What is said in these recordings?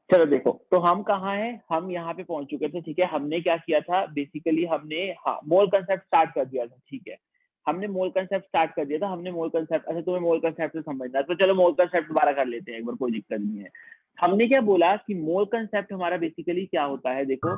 चलो देखो, तो हम कहाँ हैं, हम यहाँ पे पहुंच चुके थे। ठीक है, हमने क्या किया था बेसिकली, हमने हाँ मोल कंसेप्ट स्टार्ट कर दिया था। ठीक है, हमने मोल कंसेप्ट स्टार्ट कर दिया था। हमने मोल कंसेप्ट, अच्छा तुम्हें मोल कंसेप्ट से समझना है तो चलो मोल कंसेप्ट दोबारा कर लेते हैं एक बार, कोई दिक्कत नहीं है। हमने क्या बोला कि मोल कंसेप्ट हमारा बेसिकली क्या होता है, देखो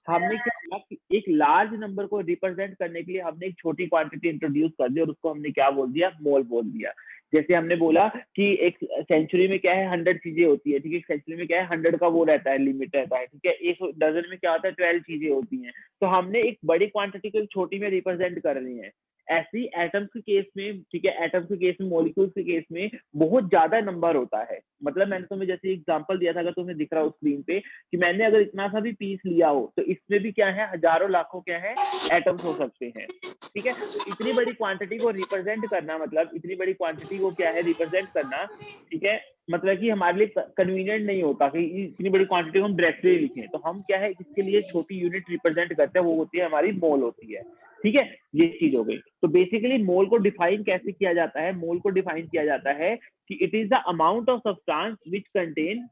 हमने क्या बोला कि एक लार्ज नंबर को रिप्रेजेंट करने के लिए हमने एक छोटी क्वांटिटी इंट्रोड्यूस कर दी और उसको हमने क्या बोल दिया, मोल बोल दिया। जैसे हमने बोला कि एक सेंचुरी में क्या है 100 चीजें होती है। ठीक है, सेंचुरी में क्या है 100 का वो रहता है, लिमिट रहता है। ठीक है, एक डजन में क्या होता है 12 चीजें होती हैं। तो हमने एक बड़ी क्वांटिटी को छोटी में रिप्रेजेंट कर रही है। ऐसी एटम्स के केस में, ठीक है, एटम्स के केस में, मॉलिक्यूल्स के केस में बहुत ज्यादा नंबर होता है। मतलब मैंने तुम्हें जैसे एग्जांपल दिया था, अगर तुम्हें दिख रहा हो स्क्रीन पे कि मैंने अगर इतना सा भी पीस लिया हो तो इसमें भी क्या है हजारों लाखों क्या है एटम्स हो सकते हैं। ठीक है, तो इतनी बड़ी क्वांटिटी को रिप्रेजेंट करना, मतलब इतनी बड़ी क्वांटिटी को क्या है रिप्रेजेंट करना, ठीक है, मतलब कि हमारे लिए कन्वीनियंट नहीं होता कि इतनी बड़ी क्वांटिटी को हम डायरेक्टली लिखें। तो हम क्या है इसके लिए छोटी यूनिट रिप्रेजेंट करते हैं, वो होती है हमारी मोल होती है। ठीक है, ये चीज हो गई। तो बेसिकली मोल को डिफाइन कैसे किया जाता है, मोल को डिफाइन किया जाता है कि it is the amount of substance which contain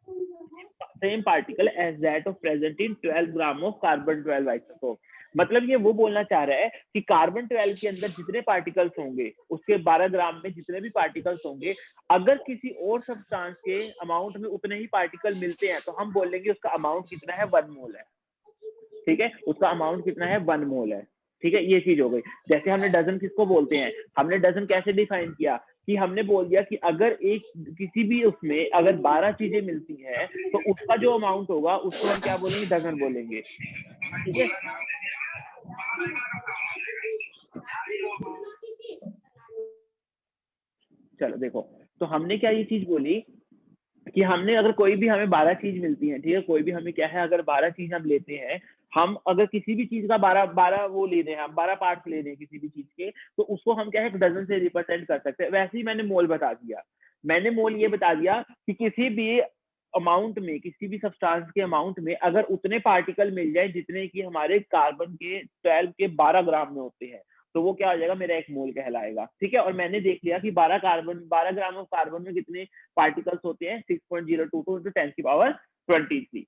same particle as that of present in 12 gram of carbon 12 isotope. मतलब ये वो बोलना चाह रहा है कि कार्बन 12 के अंदर जितने पार्टिकल्स होंगे उसके 12 ग्राम में जितने भी पार्टिकल्स होंगे, अगर किसी और सब्सटेंस के अमाउंट में उतने ही पार्टिकल मिलते हैं तो हम बोलेंगे उसका अमाउंट कितना है, 1 मोल है। ठीक है, उसका अमाउंट कितना है, 1 मोल है। ठीक है, ये चीज हो गई। जैसे हमने डजन किसको बोलते हैं, हमने डजन कैसे डिफाइन किया कि हमने बोल दिया कि अगर एक किसी भी उसमें अगर 12 चीजें मिलती हैं तो उसका जो अमाउंट होगा उसको हम क्या बोलेंगे, डजन बोलेंगे। ठीक है, चलो देखो, तो हमने क्या ये चीज बोली कि हमने अगर कोई भी हमें 12 चीज मिलती है, ठीक है, कोई भी हमें क्या है अगर 12 चीज हम लेते हैं, हम अगर किसी भी चीज का 12 वो ले रहे हैं, हम 12 पार्ट ले रहे हैं किसी भी चीज के, तो उसको हम क्या है डजन से रिप्रेजेंट कर सकते हैं। वैसे ही मैंने मोल बता दिया, मैंने मोल ये बता दिया कि किसी भी अमाउंट में, किसी भी सब्सटेंस के अमाउंट में अगर उतने पार्टिकल मिल जाए जितने की हमारे कार्बन के 12 के 12 ग्राम में होते हैं, तो वो क्या हो जाएगा, मेरा एक मोल कहलाएगा। ठीक है, और मैंने देख लिया कि 12 ग्राम ऑफ कार्बन में कितने पार्टिकल्स होते हैं, 6.022 into 10 की पावर 23।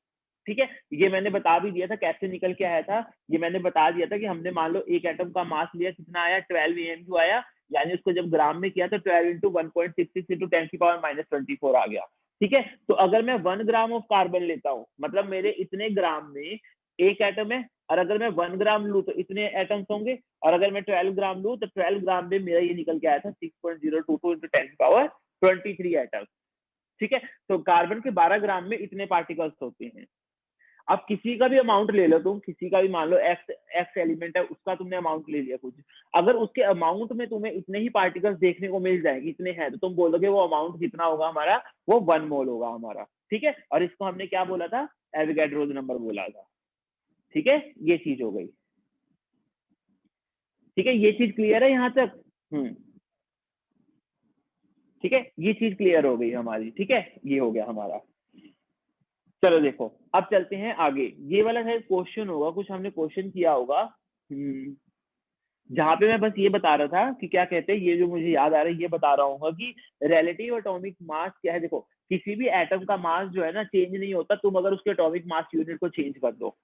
ठीक है, ये मैंने बता भी दिया था कैसे निकल के आया था। ये मैंने बता दिया था कि हमने मान लो एक एटम का मास लिया, कितना आया 12 AMU आया, यानी उसको जब ग्राम में किया तो 12 into 1.66 into 10 की पावर -24 आ गया। ठीक है, तो अगर मैं 1 ग्राम ऑफ कार्बन लेता हूँ, मतलब मेरे इतने ग्राम में एक एटम है, और अगर मैं 1 ग्राम लूँ तो इतने एटम्स होंगे, और अगर मैं 12 ग्राम लूँ तो 12 ग्राम में मेरा ये निकल के आया था 6.022 into 10 की पावर 23 एटम्स। ठीक है, तो कार्बन के 12 ग्राम में इतने पार्टिकल्स होते हैं। अब किसी का भी अमाउंट ले लो तुम, किसी का भी मान लो एक्स एक्स एलिमेंट है, उसका तुमने अमाउंट ले लिया कुछ, अगर उसके अमाउंट में तुम्हें इतने ही पार्टिकल्स देखने को मिल जाएंगे, इतने हैं, तो तुम बोलोगे वो अमाउंट कितना होगा हमारा, वो 1 मोल होगा हमारा। ठीक है, और इसको हमने क्या बोला था, एवोगैड्रोस नंबर बोला था। ठीक है, ये चीज हो गई। ठीक है, ये चीज क्लियर है यहाँ तक? ठीक है, ये चीज क्लियर हो गई हमारी। ठीक है, ये हो गया हमारा। चलो देखो, अब चलते हैं आगे। ये वाला शायद क्वेश्चन होगा, कुछ हमने क्वेश्चन किया होगा जहां पे मैं बस ये बता रहा था कि क्या कहते हैं, ये जो मुझे याद आ रहा है ये बता रहा हूँ कि रिलेटिव एटॉमिक मास क्या है। देखो, किसी भी एटम का मास जो है ना चेंज नहीं होता, तुम अगर उसके एटॉमिक मास यूनिट को चेंज कर दो।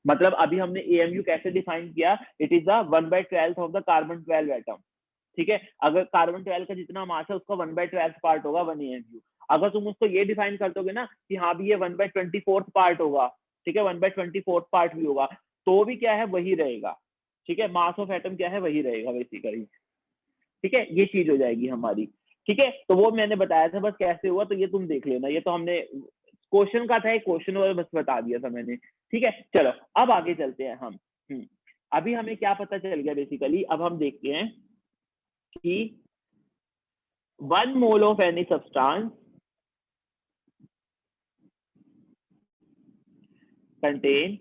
मतलब अभी हमने एएमयू कैसे डिफाइन किया, it is the 1/12 of the carbon 12 atom. ठीक है, अगर कार्बन 12 का जितना मास है उसका 1/12 पार्ट होगा 1 AMU। अगर तुम उसको ये डिफाइन कर दोगे ना कि हाँ भी ये 1/24 पार्ट होगा, ठीक है, 1/24 पार्ट भी होगा, तो भी क्या है वही रहेगा। ठीक है, मास ऑफ एटम क्या है वही रहेगा बेसिकली। ठीक है, ये चीज हो जाएगी हमारी। ठीक है, तो वो मैंने बताया था बस कैसे हुआ, तो ये तुम देख लेना, ये तो हमने क्वेश्चन का था, एक क्वेश्चन और बस बता दिया था मैंने। ठीक है, चलो अब आगे चलते हैं हम। अभी हमें क्या पता चल गया बेसिकली, अब हम देखते हैं कि 1 mole of any substance contain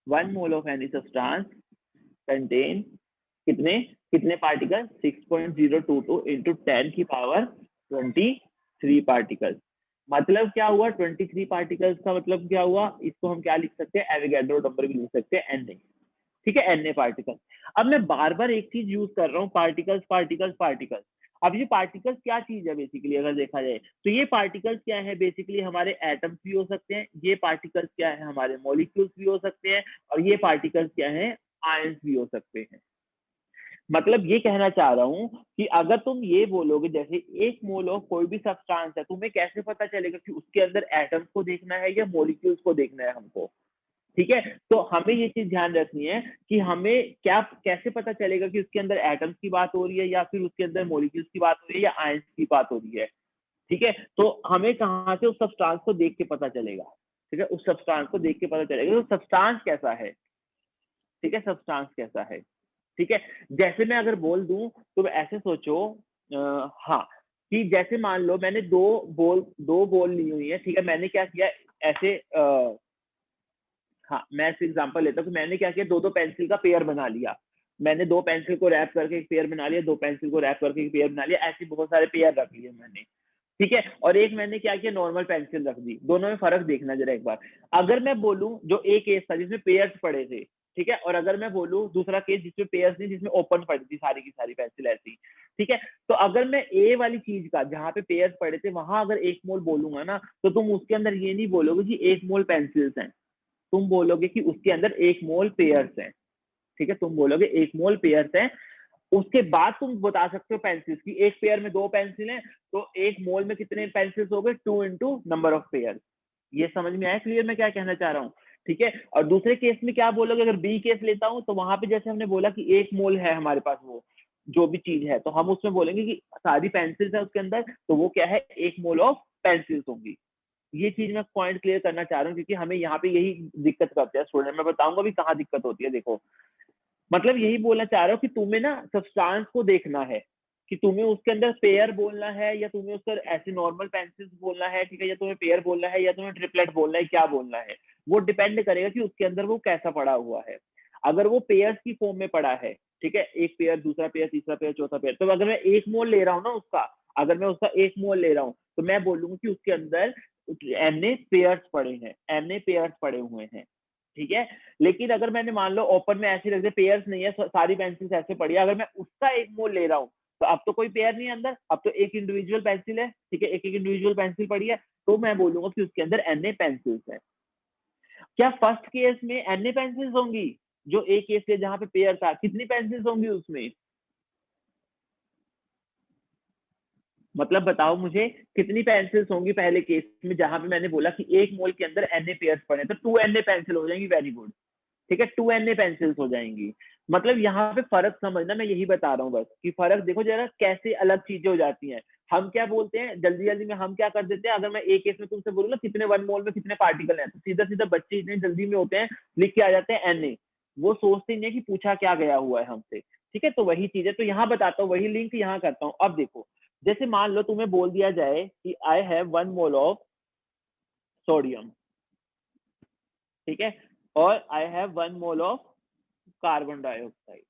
1 mole of any substance contain कितने कितने पार्टिकल, 6.022 into 10 की पावर 23 पार्टिकल। मतलब क्या हुआ, 23 पार्टिकल्स का मतलब क्या हुआ, इसको हम क्या लिख सकते हैं, एवोगैड्रो नंबर भी लिख सकते हैं, Na। ठीक है, Na पार्टिकल। अब मैं बार बार एक चीज यूज कर रहा हूँ, पार्टिकल्स पार्टिकल्स पार्टिकल्स। अब ये पार्टिकल्स क्या चीज है बेसिकली अगर देखा जाए तो ये पार्टिकल्स क्या है बेसिकली हमारे एटम्स भी हो सकते हैं, ये पार्टिकल्स क्या है हमारे मॉलिक्यूल्स भी हो सकते हैं और ये पार्टिकल्स क्या है आयंस भी हो सकते हैं। मतलब ये कहना चाह रहा हूँ कि अगर तुम ये बोलोगे जैसे एक मोल ऑफ कोई भी सब्सटेंस है, तुम्हें कैसे पता चलेगा कि उसके अंदर एटम्स को देखना है या मॉलिक्यूल्स को देखना है हमको, ठीक है। तो हमें ये चीज ध्यान रखनी है कि हमें क्या कैसे पता चलेगा कि उसके अंदर एटम्स की बात हो रही है या फिर उसके अंदर मॉलिक्यूल्स की बात हो रही है या आयंस की बात हो रही है, ठीक है। तो हमें कहाँ से उस सब्सटेंस को देख के पता चलेगा, ठीक है, उस सब्सटेंस को देख के पता चलेगा तो सब्सटेंस कैसा है, ठीक है, सब्सटेंस कैसा है, ठीक है। जैसे मैं अगर बोल दूं तो ऐसे सोचो हाँ कि जैसे मान लो मैंने दो बॉल ली हुई है, ठीक है, मैंने क्या किया ऐसे हाँ मैं ऐसे एग्जांपल लेता हूँ कि मैंने क्या किया दो दो पेंसिल का पेयर बना लिया, मैंने दो पेंसिल को रैप करके एक पेयर बना लिया, दो पेंसिल को रैप करके एक पेयर बना लिया, ऐसे बहुत सारे पेयर रख लिए मैंने, ठीक है। और एक मैंने क्या किया नॉर्मल पेंसिल रख दी, दोनों में फर्क देखना जरा एक बार। अगर मैं बोलूं जो एक केस था जिसमें पेयर्स पड़े थे, ठीक है, और अगर मैं बोलूं दूसरा केस जिसमें पेयर्स नहीं जिसमें ओपन पड़ी थी सारी की सारी पेंसिल ऐसी, ठीक है। तो अगर मैं ए वाली चीज का जहां पे पेयर्स पड़े थे वहां अगर एक मोल बोलूंगा ना तो तुम उसके अंदर ये नहीं बोलोगे कि एक मोल पेंसिल्स हैं, तुम बोलोगे कि उसके अंदर एक मोल पेयर्स हैं, ठीक है, तुम बोलोगे एक मोल पेयर्स हैं। उसके बाद तुम बता सकते हो पेंसिल्स की, एक पेयर में दो पेंसिल हैं तो एक मोल में कितने पेंसिल्स हो गए, 2 इंटू नंबर ऑफ पेयर। ये समझ में आया क्लियर मैं क्या कहना चाह रहा हूँ, ठीक है। और दूसरे केस में क्या बोलोगे, अगर बी केस लेता हूं तो वहां पे जैसे हमने बोला कि एक मोल है हमारे पास वो जो भी चीज है, तो हम उसमें बोलेंगे कि सारी पेंसिल्स है उसके अंदर तो वो क्या है एक मोल ऑफ पेंसिल्स होंगी। ये चीज मैं पॉइंट क्लियर करना चाह रहा हूँ क्योंकि हमें यहाँ पे यही दिक्कत करते हैं स्टूडेंट, मैं बताऊंगा भी कहाँ दिक्कत होती है। देखो मतलब यही बोलना चाह रहा हूँ कि तुम्हें ना सब्सटेंस को देखना है कि तुम्हें उसके अंदर पेयर बोलना है या तुम्हें उसका ऐसे नॉर्मल पेंसिल्स बोलना है, ठीक है, या तुम्हें पेयर बोलना है या तुम्हें ट्रिपलेट बोलना है, क्या बोलना है वो डिपेंड करेगा कि उसके अंदर वो कैसा पड़ा हुआ है। अगर वो पेयर्स की फॉर्म में पड़ा है, ठीक है, एक पेयर दूसरा पेयर तीसरा पेयर चौथा पेयर, तो अगर मैं एक मोल ले रहा हूँ ना उसका, अगर मैं उसका एक मोल ले रहा हूँ तो मैं बोलूंगा कि उसके अंदर एन पेयर्स पड़े हैं, एन पेयर्स पड़े हुए हैं, ठीक है। लेकिन अगर मैंने मान लो ओपन में ऐसे रख दिया पेयर्स नहीं है सारी पेंसिल्स ऐसे पड़ी है, अगर मैं उसका एक मोल ले रहा हूँ तो अब तो कोई पेयर नहीं है अंदर, अब तो एक इंडिविजुअल पेंसिल है, ठीक है, एक एक इंडिविजुअल पेंसिल पड़ी है, तो मैं बोलूंगा कि उसके अंदर एन पेंसिल्स है। क्या फर्स्ट केस में एन पेंसिल्स होंगी, जो एक केस है जहां पे पेयर था कितनी पेंसिल्स होंगी उसमें, मतलब बताओ मुझे कितनी पेंसिल्स होंगी पहले केस में जहां पे मैंने बोला कि एक मोल के अंदर एन पेयर्स पड़े तो 2 एन पेंसिल हो जाएंगी, वेरी गुड, ठीक है, 2 एन पेंसिल्स हो जाएंगी। मतलब यहाँ पे फर्क समझना, मैं यही बता रहा हूँ बस कि फर्क देखो जरा कैसे अलग चीजें हो जाती हैं। हम क्या बोलते हैं जल्दी जल्दी में, हम क्या कर देते हैं, अगर मैं एक केस में तुमसे बोलूँ ना कितने वन मोल में कितने पार्टिकल हैं तो सीधा सीधा बच्चे इतने जल्दी में होते हैं लिख के आ जाते हैं एन, वो सोचते नहीं है कि पूछा क्या गया हुआ है हमसे, ठीक है। तो वही चीज है, तो यहाँ बताता हूँ वही लिंक यहाँ करता हूँ। अब देखो जैसे मान लो तुम्हें बोल दिया जाए कि I have 1 mole of sodium, ठीक है, और I have 1 mole of carbon dioxide,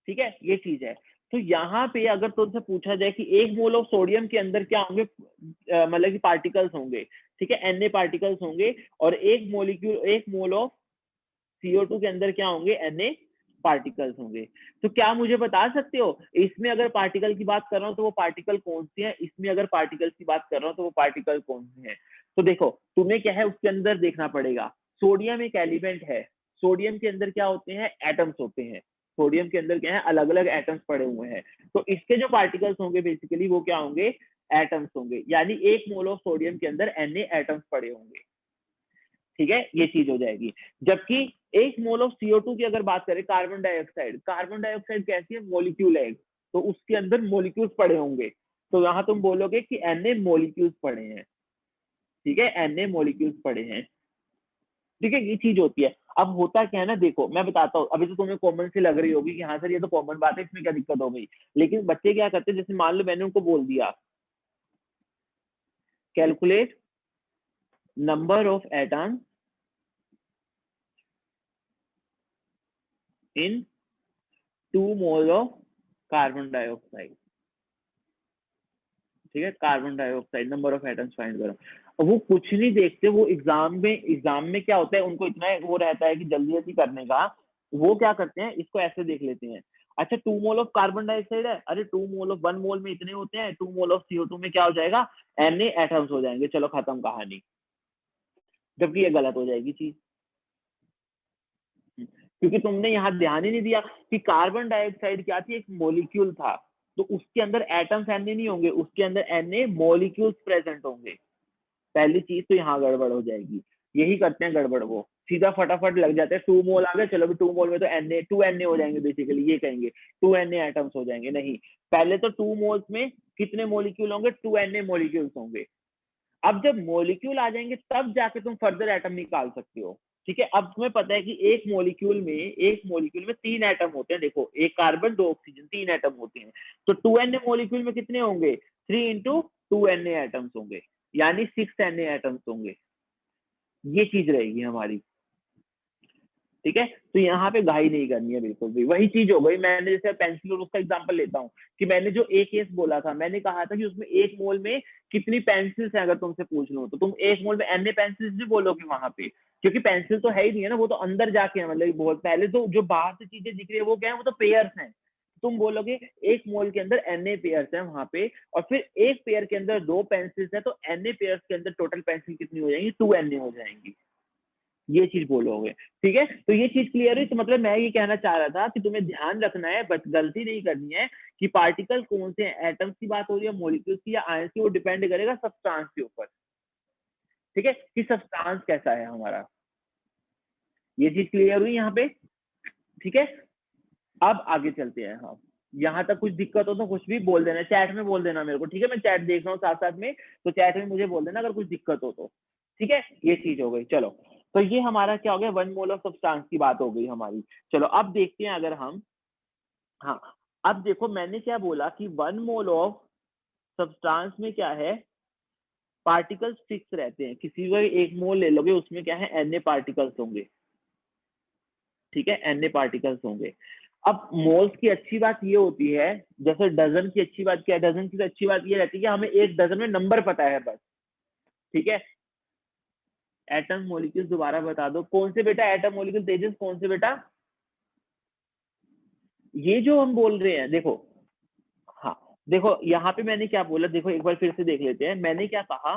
ठीक है, ये चीज है। तो यहाँ पे अगर तुमसे पूछा जाए कि एक मोल ऑफ सोडियम के अंदर क्या होंगे, मतलब कि पार्टिकल्स होंगे, ठीक है, एन पार्टिकल्स होंगे, और एक मोल ऑफ CO2 के अंदर क्या होंगे, एन पार्टिकल्स होंगे। तो क्या मुझे बता सकते हो इसमें अगर पार्टिकल की बात कर रहा हूँ तो वो पार्टिकल कौन सी है, इसमें अगर पार्टिकल्स की बात कर रहा हूँ तो वो पार्टिकल कौन सी है। तो देखो तुम्हें क्या है उसके अंदर देखना पड़ेगा, सोडियम एक एलिमेंट है, सोडियम के अंदर क्या होते हैं, एटम्स होते हैं, सोडियम के अंदर क्या है अलग अलग एटम्स पड़े हुए हैं, तो इसके जो पार्टिकल्स होंगे बेसिकली वो क्या होंगे, एटम्स होंगे, यानी एक मोल ऑफ सोडियम के अंदर एन एटम्स पड़े होंगे, ठीक है, ये चीज हो जाएगी। जबकि एक मोल ऑफ CO2 की अगर बात करें, कार्बन डाइऑक्साइड, कार्बन डाइऑक्साइड कैसी है, मोलिक्यूल है, तो उसके अंदर मोलिक्यूल्स पड़े होंगे, तो यहां तुम बोलोगे कि एन मोलिक्यूल्स पड़े हैं, ठीक है, एन मोलिक्यूल्स पड़े हैं, ठीक है, ये चीज होती है। अब होता क्या है ना, देखो मैं बताता हूँ, अभी तो तुम्हें कॉमन सी लग रही होगी कि हाँ सर ये तो कॉमन बात है इसमें क्या दिक्कत हो गई, लेकिन बच्चे क्या करते हैं, जैसे मान लो मैंने उनको बोल दिया calculate number of atoms in 2 mole of carbon dioxide, ठीक है, carbon dioxide number of atoms find करो। और वो कुछ नहीं देखते, वो एग्जाम में क्या होता है उनको इतना वो रहता है कि जल्दी जल्दी करने का, वो क्या करते हैं इसको ऐसे देख लेते हैं, अच्छा 2 मोल ऑफ कार्बन डाइऑक्साइड है, अरे 2 मोल ऑफ 1 मोल में इतने होते हैं, 2 मोल ऑफ CO2 में क्या हो जाएगा, Na एटम्स हो जाएंगे, चलो खत्म कहानी। जबकि ये गलत हो जाएगी चीज, क्योंकि तुमने यहाँ ध्यान ही नहीं दिया कि कार्बन डाइऑक्साइड क्या थी, एक मॉलिक्यूल था, तो उसके अंदर एटम्स Na नहीं होंगे, उसके अंदर Na मॉलिक्यूल्स प्रेजेंट होंगे। पहली चीज तो यहाँ गड़बड़ हो जाएगी, यही करते हैं गड़बड़ वो, सीधा फटाफट लग जाते हैं 2 मोल आ गए, चलो भी 2 मोल में तो Na 2Na हो जाएंगे, बेसिकली ये कहेंगे 2Na एटम्स हो जाएंगे। नहीं, पहले तो 2 मोल्स में कितने मॉलिक्यूल होंगे, 2Na मॉलिक्यूल्स होंगे। अब जब मॉलिक्यूल आ जाएंगे तब जाके तुम फर्दर एटम निकाल सकते हो, ठीक है। अब तुम्हें पता है कि एक मॉलिक्यूल में 3 एटम होते हैं, देखो एक कार्बन 2 ऑक्सीजन, 3 एटम होते हैं, तो 2Na मॉलिक्यूल में कितने होंगे, 3 इंटू 2Na एटम्स होंगे, यानी 6Na एटम्स होंगे। ये चीज रहेगी हमारी, ठीक है। तो यहाँ पे घाई नहीं करनी है बिल्कुल भी, वही चीज हो गई। मैंने जैसे पेंसिल और उसका एग्जांपल लेता हूँ कि मैंने जो एक केस बोला था, मैंने कहा था कि उसमें एक मोल में कितनी पेंसिल्स हैं, अगर तुमसे पूछ लो तो तुम एक मोल में Na पेंसिल्स भी बोलोगे वहां पे, क्योंकि पेंसिल तो है ही नहीं है ना, वो तो अंदर जाके है, मतलब बहुत पहले तो जो बाहर से चीजें दिख रही है वो क्या है, वो तो पेयर्स हैं। तुम बोलोगे एक मोल के अंदर Na पेयर्स हैं वहां पे, और फिर एक पेयर के अंदर 2 पेंसिल्स है, तो Na पेयर्स के अंदर टोटल पेंसिल कितनी हो जाएंगी, 2Na हो जाएंगी। ये चीज बोलोगे, ठीक है। तो ये चीज क्लियर हुई। तो मतलब मैं ये कहना चाह रहा था कि तुम्हें ध्यान रखना है, बट गलती नहीं करनी है कि पार्टिकल कौन से एटम्स की बात हो रही है, मॉलिक्यूल्स की या आयंस की, वो डिपेंड करेगा सब्सटेंस के ऊपर, ठीक है, कि सब्सटेंस कैसा है हमारा। ये चीज क्लियर हुई यहाँ पे, ठीक है। अब आगे चलते हैं हम, यहाँ तक कुछ दिक्कत हो तो कुछ भी बोल देना, चैट में बोल देना मेरे को, ठीक है। मैं चैट देख रहा हूँ साथ साथ में, तो चैट में मुझे बोल देना अगर कुछ दिक्कत हो तो, ठीक है। ये चीज हो गई, चलो। तो ये हमारा क्या हो गया, 1 मोल ऑफ सब्सटेंस की बात हो गई हमारी। चलो अब देखते हैं अगर हम, हाँ, अब देखो मैंने क्या बोला कि 1 मोल ऑफ सब्सटेंस में क्या है, पार्टिकल्स फिक्स रहते हैं, किसी भी एक मोल ले लोगे उसमें क्या है, Na पार्टिकल्स होंगे, ठीक है, Na पार्टिकल्स होंगे। अब मोल्स की अच्छी बात ये होती है, जैसे डजन की अच्छी बात क्या है, डजन की अच्छी बात ये रहती है कि हमें एक डजन में नंबर पता है बस, ठीक है। एटम मॉलिक्यूल दोबारा बता दो, कौन से बेटा एटम मॉलिक्यूल, तेजस कौन से बेटा, ये जो हम बोल रहे हैं, देखो, हाँ, देखो यहाँ पे मैंने क्या बोला, देखो एक बार फिर से देख लेते हैं। मैंने क्या कहा,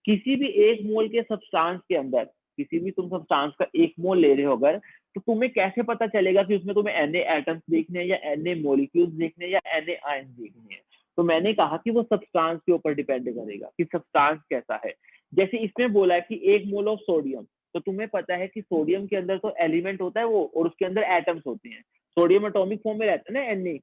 किसी भी एक मोल के सब्सटेंस के अंदर, किसी भी तुम सब्सटेंस का एक मोल ले रहे हो अगर, तो तुम्हें कैसे पता चलेगा कि उसमें तुम्हें Na एटम्स देखने हैं या Na मॉलिक्यूल्स देखने हैं या Na आयंस देखने हैं। तो मैंने कहा कि वो सब्सटेंस के ऊपर डिपेंड करेगा कि सब्सटेंस कैसा है। जैसे इसमें बोला है कि 1 मोल ऑफ सोडियम, तो तुम्हें पता है कि सोडियम के अंदर तो एलिमेंट होता है वो, और उसके अंदर एटम्स होते हैं। सोडियम एटॉमिक फॉर्म में रहता है ना, Na,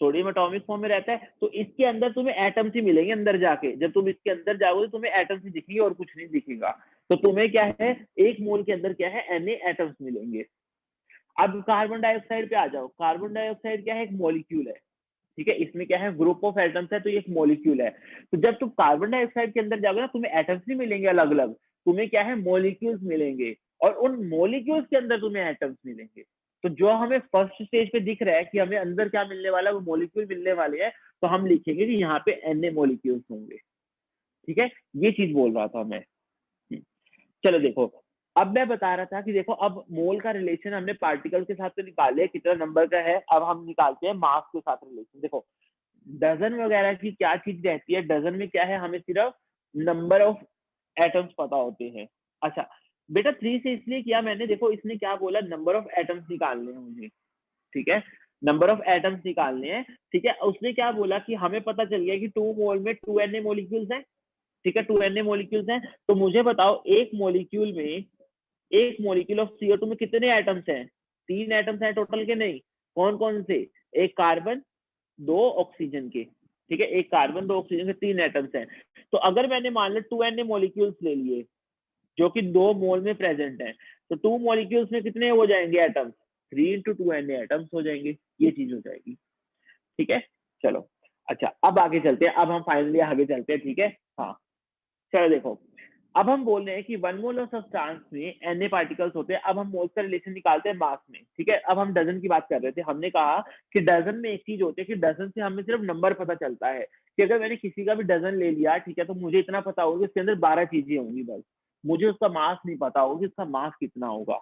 सोडियम एटॉमिक फॉर्म में रहता है, तो इसके अंदर तुम्हें एटम्स ही मिलेंगे अंदर जाके। जब तुम इसके अंदर जाओगे तो तुम्हें एटम्स ही दिखेंगे और कुछ नहीं दिखेगा। तो तुम्हें क्या है, एक मोल के अंदर क्या है, Na एटम्स मिलेंगे। अब कार्बन डाइऑक्साइड पे आ जाओ, कार्बन डाइऑक्साइड क्या है, एक मॉलिक्यूल है, ठीक है। इसमें क्या है, ग्रुप ऑफ एटम्स है, तो ये एक मॉलिक्यूल है। तो जब तुम कार्बन डाइऑक्साइड के अंदर जाओगे ना, तुम्हें एटम्स नहीं मिलेंगे अलग अलग, तुम्हें क्या है, मॉलिक्यूल्स मिलेंगे, और उन मॉलिक्यूल्स के अंदर तुम्हें एटम्स मिलेंगे। तो जो हमें फर्स्ट स्टेज पे दिख रहा है कि हमें अंदर क्या मिलने वाला है, वो मॉलिक्यूल मिलने वाले हैं, तो हम लिखेंगे कि यहाँ पे Na मॉलिक्यूल्स होंगे, ठीक है। ये चीज बोल रहा था मैं। चलो देखो, अब मैं बता रहा था कि देखो अब मोल का रिलेशन हमने पार्टिकल के साथ तो निकाले, कितना नंबर का है, अब हम निकालते हैं मास के साथ रिलेशन। देखो डजन वगैरह की क्या चीज रहती है, डजन में क्या है, हमें सिर्फ नंबर ऑफ एटम्स पता होते हैं। अच्छा बेटा 3 से इसलिए किया मैंने, देखो इसने क्या बोला, नंबर ऑफ एटम्स निकालने हैं मुझे, ठीक है, नंबर ऑफ एटम्स निकालने हैं, ठीक है। उसने क्या बोला कि हमें पता चल गया कि 2 मोल में 2Na मॉलिक्यूल्स हैं, ठीक है, 2Na मॉलिक्यूल्स हैं। तो मुझे बताओ एक मॉलिक्यूल में, एक मॉलिक्यूल ऑफ CO2 में कितने एटम्स हैं, 3 एटम्स हैं टोटल के, नहीं, कौन कौन से, एक कार्बन 2 ऑक्सीजन के, ठीक है, एक कार्बन 2 ऑक्सीजन के 3 एटम्स हैं। तो अगर मैंने मान लो 2Na मॉलिक्यूल्स ले लिए जो कि 2 मोल में प्रेजेंट है, तो 2 मॉलिक्यूल्स में कितने हो जाएंगे एटम्स, 3 इंटू 2Na एटम्स हो जाएंगे। ये चीज हो जाएगी, ठीक है। चलो अच्छा अब आगे चलते हैं, अब हम फाइनली आगे चलते हैं, ठीक है। हाँ चलो देखो, अब हम बोल रहे हैं कि 1 मोल ऑफ सब्सटेंस में Na पार्टिकल्स होते हैं। अब हम मोल्स का रिलेशन निकालते हैं मास में, ठीक है। अब हम डजन की बात कर रहे थे, हमने कहा कि डजन में एक चीज होती है कि डजन से हमें सिर्फ नंबर पता चलता है, कि अगर मैंने किसी का भी डजन ले लिया, ठीक है, तो मुझे इतना पता होगा कि उसके अंदर 12 चीजें होंगी बस, मुझे उसका मास नहीं पता होगा कि उसका मास कितना होगा,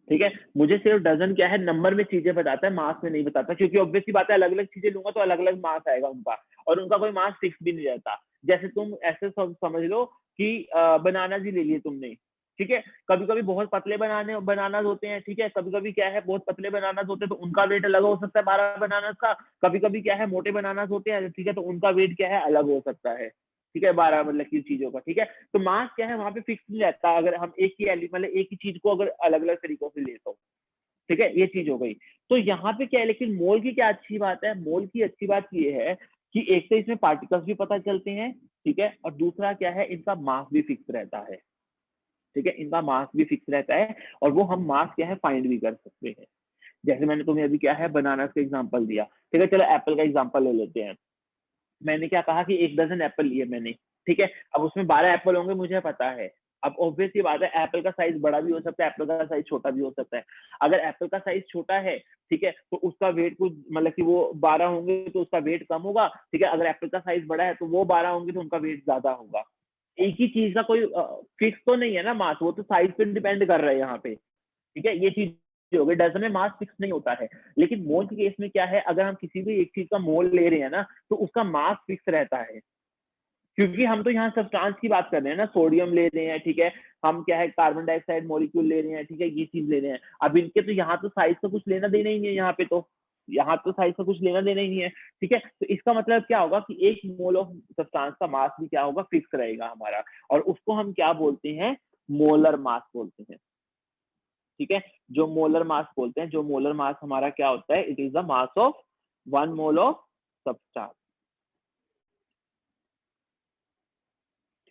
ठीक है। मुझे सिर्फ डजन क्या है, नंबर में चीजें बताता है, मास में नहीं बताता, क्योंकि ऑब्वियसली बात है अलग अलग चीजें लूंगा तो अलग अलग मास आएगा उनका, और उनका कोई मास फिक्स भी नहीं रहता। जैसे तुम ऐसे समझ लो कि बनाना ही ले लिए तुमने, ठीक है, कभी कभी बहुत पतले बनानास होते हैं, ठीक है, कभी कभी क्या है बहुत पतले बनानास होते हैं तो उनका वेट अलग हो सकता है 12 बनानास का, कभी कभी क्या है मोटे बनानास होते हैं, ठीक है, तो उनका वेट क्या है अलग हो सकता है, ठीक है, 12 मतलब की चीजों का, ठीक है। तो मास क्या है वहां पे फिक्स नहीं रहता, अगर हम एक ही मतलब एक ही चीज को अगर अलग अलग तरीकों से ले तो, ठीक है, ये चीज हो गई। तो यहाँ पे क्या है, लेकिन मोल की क्या अच्छी बात है, मोल की अच्छी बात ये है कि एक तो इसमें पार्टिकल्स भी पता चलते हैं, ठीक है, और दूसरा क्या है इनका मास भी फिक्स रहता है, ठीक है, इनका मास भी फिक्स रहता है, और वो हम मास क्या है फाइंड भी कर सकते हैं। जैसे मैंने तुम्हें अभी क्या है बनाना का एग्जांपल दिया, ठीक है, चलो एप्पल का एग्जांपल ले लेते हैं। मैंने क्या कहा कि 1 डजन एप्पल लिए मैंने, ठीक है, अब उसमें 12 एप्पल होंगे मुझे पता है। अब ऑब्वियस ये बात है एप्पल का साइज बड़ा भी हो सकता है, एप्पल का साइज छोटा भी हो सकता है। अगर एप्पल का साइज छोटा है, ठीक है, तो उसका वेट कुछ मतलब कि वो 12 होंगे तो उसका वेट कम होगा, ठीक है, अगर एप्पल का साइज बड़ा है तो वो 12 होंगे तो उनका वेट ज्यादा होगा। एक ही चीज का कोई फिक्स तो नहीं है ना मास, वो तो साइज पे डिपेंड कर रहा है यहाँ पे, ठीक है, ये चीज हो गई। डजन में मास फिक्स नहीं होता है, लेकिन मोल के केस में क्या है, अगर हम किसी भी एक चीज का मोल ले रहे हैं ना तो उसका मास फिक्स रहता है, क्योंकि हम तो यहाँ सब्सटेंस की बात कर रहे हैं ना, सोडियम ले रहे हैं, ठीक है, हम क्या है कार्बन डाइऑक्साइड मॉलिक्यूल ले रहे हैं, ठीक है, ये चीज ले रहे हैं। अब इनके तो यहाँ तो साइज का कुछ लेना देना ही नहीं है, यहाँ पे तो यहाँ तो साइज का कुछ लेना देना ही नहीं है, ठीक है। तो इसका मतलब क्या होगा कि एक मोल ऑफ सब्सटेंस का मास भी क्या होगा फिक्स रहेगा हमारा, और उसको हम क्या बोलते हैं, मोलर मास बोलते हैं, ठीक है। जो मोलर मास बोलते हैं, जो मोलर मास हमारा क्या होता है, it is the mass of 1 mole of substance,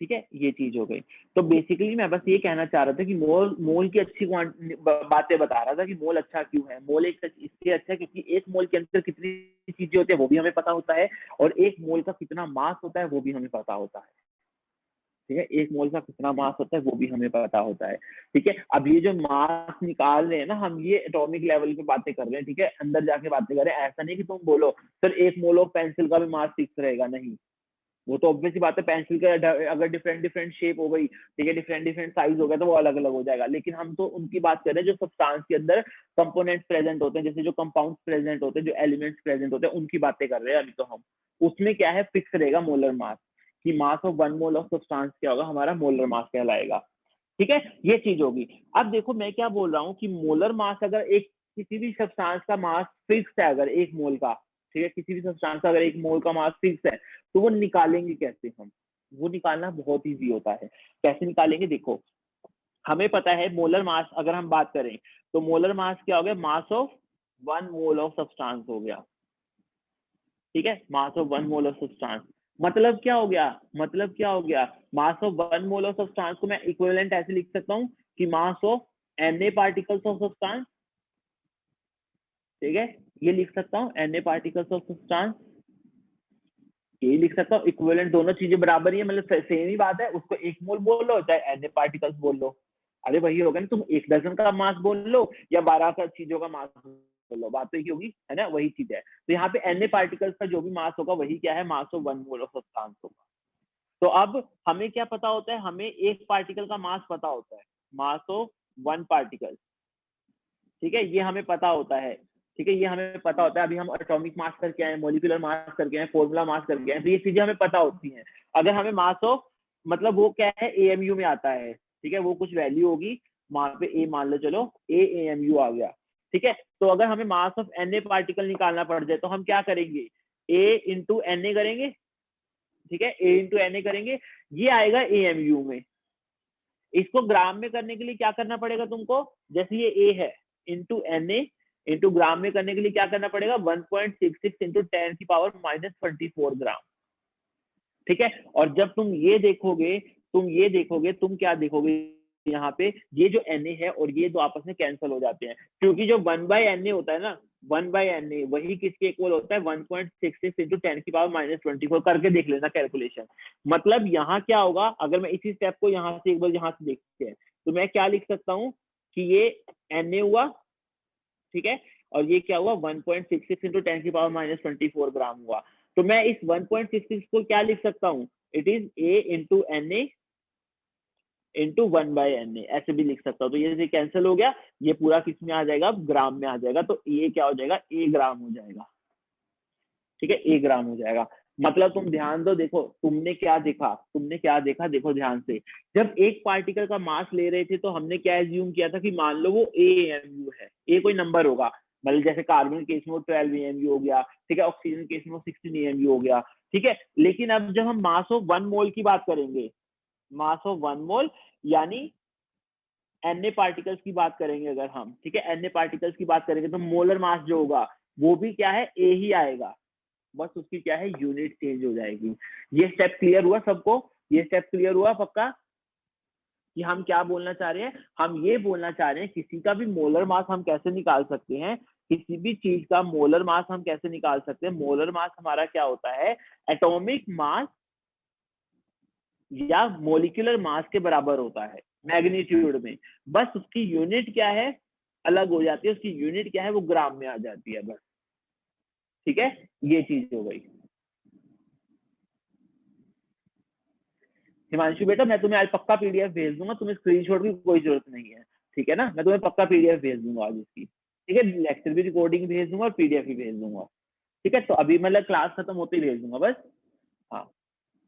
ठीक है, ये चीज हो गई। तो बेसिकली मैं बस ये कहना चाह रहा था कि मोल मोल की अच्छी बातें बता रहा था कि मोल अच्छा क्यों है। मोल एक इसलिए अच्छा है क्योंकि एक मोल के अंदर कितनी चीजें होती है वो भी हमें पता होता है, और एक मोल का कितना मास होता है वो भी हमें पता होता है, ठीक है, एक मोल का कितना मास होता है वो भी हमें पता होता है, ठीक है। अब ये जो मास निकाल रहे हैं ना हम, ये एटॉमिक लेवल पे बातें कर रहे हैं, ठीक है, अंदर जाके बातें कर रहे हैं। ऐसा नहीं कि तुम बोलो सर एक मोल ऑफ पेंसिल का भी मास फिक्स रहेगा, नहीं, वो तो ऑब्वियसली बात है, पेंसिल का अगर डिफरेंट डिफरेंट शेप हो गई, ठीक है, डिफरेंट डिफरेंट साइज हो गया तो वो अलग अलग हो जाएगा। लेकिन हम तो उनकी बात कर रहे हैं जो सब्सटेंस के अंदर कंपोनेंट्स प्रेजेंट होते हैं, जैसे जो कंपाउंड्स प्रेजेंट होते हैं, जो एलिमेंट्स प्रेजेंट होते हैं, उनकी बातें कर रहे हैं अभी तो हम। उसमें क्या है फिक्स रहेगा मोलर मास, कि mass of 1 mole of substance क्या होगा, हमारा मोलर मास कहलाएगा, ठीक है, ये चीज होगी। अब देखो मैं क्या बोल रहा हूँ कि मोलर मास अगर एक किसी भी सब्सटेंस का मास फिक्स है, अगर एक मोल का, ठीक है, किसी भी सब्सटेंस का अगर एक मोल का मास फिक्स है तो वो निकालेंगे कैसे हम, वो निकालना बहुत इजी होता है। कैसे निकालेंगे, देखो हमें पता है मोलर मास अगर हम बात करें तो मोलर मास क्या हो गया, mass of 1 mole of substance हो गया, ठीक है, mass of 1 mole of substance. मतलब क्या हो गया, मतलब क्या हो गया, mass of 1 mole of substance को मैं इक्विवेलेंट ऐसे लिख सकता हूँ कि mass of Na particles of substance, ठीक है, ये लिख सकता हूँ Na पार्टिकल्स ऑफ सब्सटेंस, ये लिख सकता हूँ। इक्विवेलेंट दोनों चीजें बराबर ही है, मतलब सेम ही बात है, उसको 1 मोल बोल लो चाहे Na पार्टिकल्स बोल लो, अरे वही होगा ना, तुम 1 डजन का मास बोल लो या 12 का चीजों का मास बोल लो, बात तो एक ही होगी, है ना, वही चीज है। तो यहाँ पे Na पार्टिकल्स का जो भी मास होगा वही क्या है, mass of 1 mole of substance होगा। तो अब हमें क्या पता होता है, हमें एक पार्टिकल का मास पता होता है, मास ऑफ 1 पार्टिकल, ठीक है, ये हमें पता होता है, ठीक है, ये हमें पता होता है। अभी हम एटॉमिक मास करके आए, मॉलिक्यूलर मास करके आए, फॉर्मूला मास करके आए, तो ये चीजें हमें पता होती हैं। अगर हमें मास ऑफ मतलब वो क्या है AMU में आता है, ठीक है, वो कुछ वैल्यू होगी वहां पे, ए मान लो, चलो AMU आ गया, ठीक है। तो अगर हमें मास ऑफ Na पार्टिकल निकालना पड़ जाए तो हम क्या करेंगे, A इंटू Na करेंगे, ठीक है, A इंटू Na करेंगे, ये आएगा AMU में। इसको ग्राम में करने के लिए क्या करना पड़ेगा तुमको, जैसे ये A है इंटू Na इंटू ग्राम में करने के लिए क्या करना पड़ेगा, 1.66 इंटू 10⁻⁻24 ग्राम, ठीक है। और जब तुम ये देखोगे, तुम क्या देखोगे, यहाँ पे ये जो Na है और ये दो आपस में कैंसिल हो जाते हैं, क्योंकि जो 1/Na होता है ना, 1/Na वही किसके इक्वल होता है, 1.66 इंटू 10⁻⁻24, करके देख लेना कैलकुलेशन। मतलब यहाँ क्या होगा, अगर मैं इसी स्टेप को यहाँ से एक बार यहाँ से देखते हैं तो मैं क्या लिख सकता हूँ कि ये Na हुआ, ठीक है, और ये क्या हुआ 1.66 इंटू 10⁻⁻24 ग्राम हुआ। तो मैं इस 1.66 को क्या लिख सकता हूँ, it is A into Na into 1/na, ऐसे भी लिख सकता हूँ। तो ये कैंसिल हो गया, ये पूरा किस में आ जाएगा, ग्राम में आ जाएगा। तो ये क्या हो जाएगा, ए ग्राम हो जाएगा। ठीक है, ए ग्राम हो जाएगा। मतलब तुम ध्यान दो, देखो तुमने क्या देखा, देखो ध्यान से। जब एक पार्टिकल का मास ले रहे थे तो हमने क्या एज्यूम किया था कि मान लो वो AMU है, ए कोई नंबर होगा, मतलब जैसे कार्बन केस में 12 AMU हो गया, ठीक है, ऑक्सीजन केस में 16 AMU हो गया, ठीक है। लेकिन अब जब हम मास ऑफ 1 मोल की बात करेंगे, मास ऑफ 1 मोल यानी Na पार्टिकल्स की बात करेंगे अगर हम, ठीक है, Na पार्टिकल्स की बात करेंगे, तो मोलर मास जो होगा वो भी क्या है, ए ही आएगा, बस उसकी क्या है, यूनिट चेंज हो जाएगी। ये स्टेप क्लियर हुआ सबको, ये स्टेप क्लियर हुआ पक्का, कि हम क्या बोलना चाह रहे हैं, हम ये बोलना चाह रहे हैं किसी का भी मोलर मास हम कैसे निकाल सकते हैं, किसी भी चीज का मोलर मास हम कैसे निकाल सकते हैं। मोलर मास हमारा क्या होता है, एटॉमिक मास या मोलिकुलर मास के बराबर होता है मैग्नीट्यूड में, बस उसकी यूनिट क्या है, अलग हो जाती है, उसकी यूनिट क्या है, वो ग्राम में आ जाती है बस। ठीक है, ये चीज हो गई। हिमांशु बेटा मैं तुम्हें आज पक्का PDF भेज दूंगा, तुम्हें स्क्रीनशॉट की कोई जरूरत नहीं है, ठीक है ना, मैं तुम्हें पक्का PDF भेज दूंगा आज इसकी, ठीक है, लेक्चर भी रिकॉर्डिंग भेज दूंगा और PDF भी भेज दूंगा, ठीक है। तो अभी मतलब क्लास खत्म होते ही भेज दूंगा बस। हाँ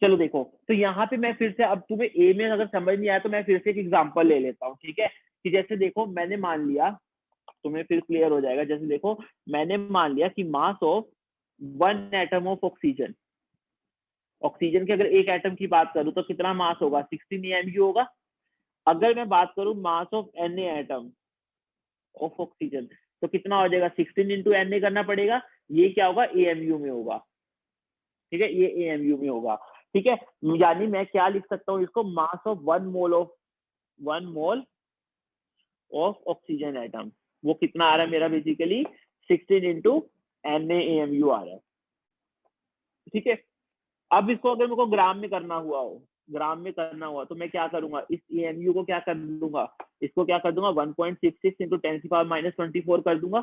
चलो देखो, तो यहाँ पे मैं फिर से, अब तुम्हें ए में अगर समझ नहीं आया तो मैं फिर से एक एग्जांपल ले लेता हूँ, ठीक है, कि जैसे देखो मैंने मान लिया, तुम्हें फिर क्लियर हो जाएगा, जैसे देखो मैंने मान लिया कि mass of 1 atom of oxygen, oxygen के अगर एक एटम की बात करूं तो कितना मास होगा, 16 AMU होगा। अगर मैं बात करूं mass of Na atom of oxygen, तो कितना हो जाएगा, 16 इंटू Na करना पड़ेगा, ये क्या होगा, AMU में होगा, ठीक है, ये AMU में होगा, ठीक है। यानी मैं क्या लिख सकता हूँ इसको, mass of 1 mole of oxygen atom, वो कितना आ रहा है मेरा, बेसिकली 16 इंटू NaAMU आ रहा है, ठीक है। अब इसको अगर मेरे को ग्राम में करना हुआ हो, ग्राम में करना हुआ तो मैं क्या करूंगा, इस AMU को क्या कर दूंगा, इसको क्या कर दूंगा, 1.66 इंटू 10⁻24 कर दूंगा,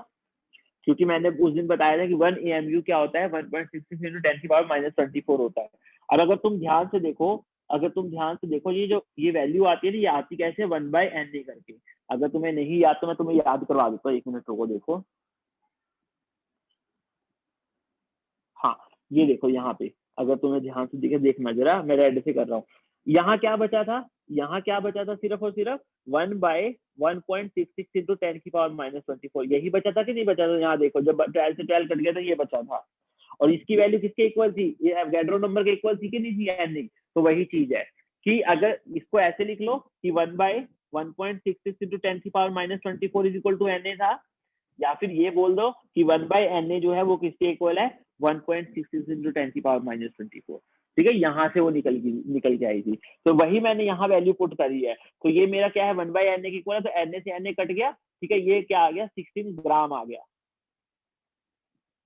क्योंकि मैंने उस दिन बताया था कि 1 AMU क्या होता है, 1.66 इंटू 10⁻24 होता है। और अगर तुम ध्यान से देखो, अगर तुम ध्यान से देखो, ये जो ये वैल्यू आती है ना, ये आती कैसे, 1/Na करके। अगर तुम्हें नहीं याद तो मैं तुम्हें याद करवा देता हूँ, 1 मिनट रुको, देखो, हाँ ये देखो यहाँ पे, अगर तुम्हें ध्यान से देखे, देखना जरा, मैं रेड से कर रहा हूँ, यहाँ क्या बचा था, यहाँ क्या बचा था, सिर्फ और सिर्फ 1/1.66 इंटू 10⁻24, यही बचा था कि नहीं बचा था, यहाँ देखो जब 12 से 12 कट गया था ये बचा था, और इसकी वैल्यू किसके इक्वल थी, ये एवोगाड्रो नंबर के इक्वल थी कि नहीं थी, एन। तो वही चीज है कि अगर इसको ऐसे लिख लो कि 1/1.66 into 10⁻24 is equal to Na था, या फिर ये बोल दो कि 1/Na जो है वो किसके इक्वल है, 1.66 इंटू 10⁻24, ठीक है, यहाँ से वो निकल के आई थी, तो वही मैंने यहाँ वैल्यू पुट करी है। तो ये मेरा क्या है, 1/Na की इक्वल है, तो Na से Na कट गया, ठीक है, ये क्या आ गया, 16 ग्राम आ गया।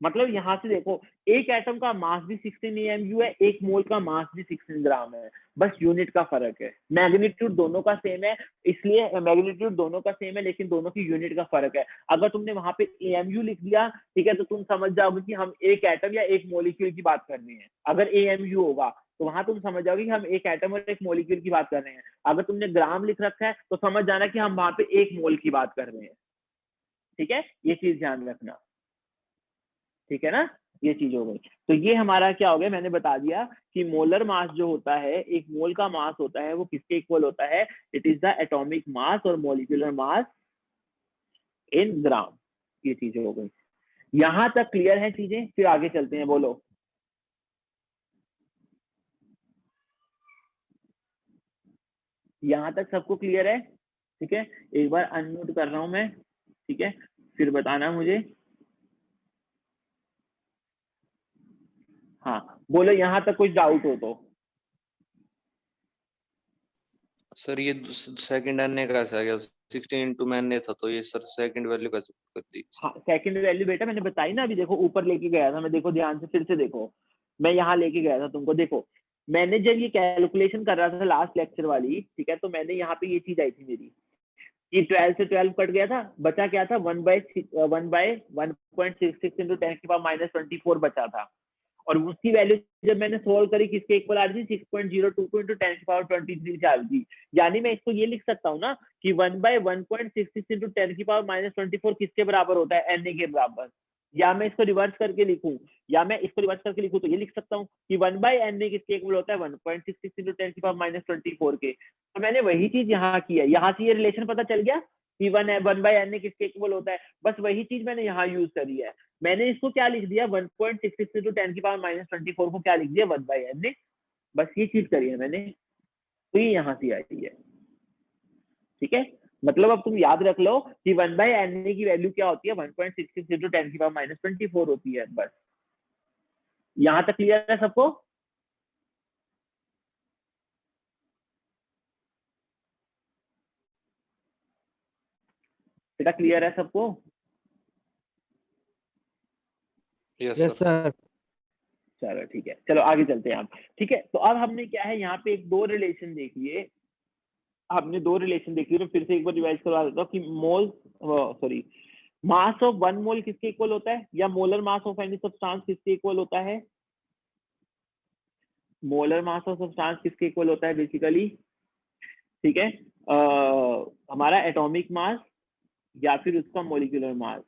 मतलब यहाँ से देखो, एक एटम का मास भी 16 AMU है, एक मोल का मास भी 16 ग्राम है, बस यूनिट का फर्क है, मैग्नीट्यूड दोनों का सेम है, इसलिए मैग्नीट्यूड दोनों का सेम है, लेकिन दोनों की यूनिट का फर्क है। अगर तुमने वहां पे AMU लिख दिया, ठीक है, तो तुम समझ जाओगे कि हम एक एटम या एक मोलिक्यूल की बात कर रहे हैं। अगर AMU होगा तो वहां तुम समझ जाओगे कि हम एक एटम और एक मोलिक्यूल की बात कर रहे हैं। अगर तुमने ग्राम लिख रखा है तो समझ जाना कि हम वहां पे एक मोल की बात कर रहे हैं, ठीक है, ये चीज ध्यान रखना, ठीक है ना, ये चीज हो गई। तो ये हमारा क्या हो गया, मैंने बता दिया कि मोलर मास जो होता है, एक मोल का मास होता है, वो किसके इक्वल होता है, it is the atomic mass और मोलिकुलर मास इन ग्राम, ये चीजें हो गई। यहां तक क्लियर है चीजें, फिर आगे चलते हैं, बोलो। यहां तक सबको क्लियर है, ठीक है, एक बार अनम्यूट कर रहा हूं मैं, ठीक है, फिर बताना मुझे। हाँ बोलो, यहाँ तक कुछ डाउट हो तो। सर ये सेकंड एन कैसे आ गया, 16 इंटू मैंने था, तो ये सर सेकंड वैल्यू कैसे कर दी। हाँ सेकंड वैल्यू बेटा मैंने बताई ना, अभी देखो ऊपर लेके गया था मैं, देखो ध्यान से फिर से देखो, मैं यहाँ लेके गया था तुमको, देखो मैंने जब ये कैलकुलेशन कर रहा था लास्ट लेक्चर वाली, ठीक है, तो मैंने यहाँ पे ये चीज आई थी मेरी कि 12 से 12 कट गया था, बचा क्या था, 1/1.66 इंटू 10⁻24 बचा था। और उसकी वैल्यू जब मैंने सोल्व करी किसके इक्वल आ रही थी 6.02 into 10⁻23 से आ रही थी। यानी मैं इसको ये लिख सकता हूँ ना कि 1/1.66 into 10⁻24 किसके बराबर होता है, Na के बराबर। या मैं इसको रिवर्स करके लिखूं, तो ये लिख सकता हूँ कि 1/Na किसके इक्वल होता है 1.66 into 10⁻24 के। तो मैंने वही चीज यहाँ की है, यहाँ से ये रिलेशन पता चल गया कि 1/Na किसके इक्वल होता है, बस वही चीज मैंने यहाँ यूज करी है। मैंने इसको क्या लिख दिया 1.66 into 10⁻24 को क्या लिख दिया 1/Na, बस ये चीज करी है मैंने, तो ये यहाँ से आई है। ठीक है, मतलब अब तुम याद रख लो कि 1/Na की वैल्यू क्या होती है 1.66 into 10⁻24 होती है। बस यहाँ तक क्लियर है सबको? बेटा क्लियर है सबको? Yes yes sir. सर। चलो ठीक है, चलो आगे चलते हैं आप। ठीक है, तो अब हमने क्या है यहाँ पे एक दो रिलेशन देख लिए, हमने दो रिलेशन देखी, तो फिर से एक बार रिवाइज करवा देता हूँ कि मोल सॉरी मास ऑफ 1 मोल किसके इक्वल होता है, या molar mass of any substance किसके इक्वल होता है, मोलर मास ऑफ सब्सटेंस किसके इक्वल होता है बेसिकली। ठीक है, हमारा एटॉमिक मास या फिर उसका मोलिकुलर मास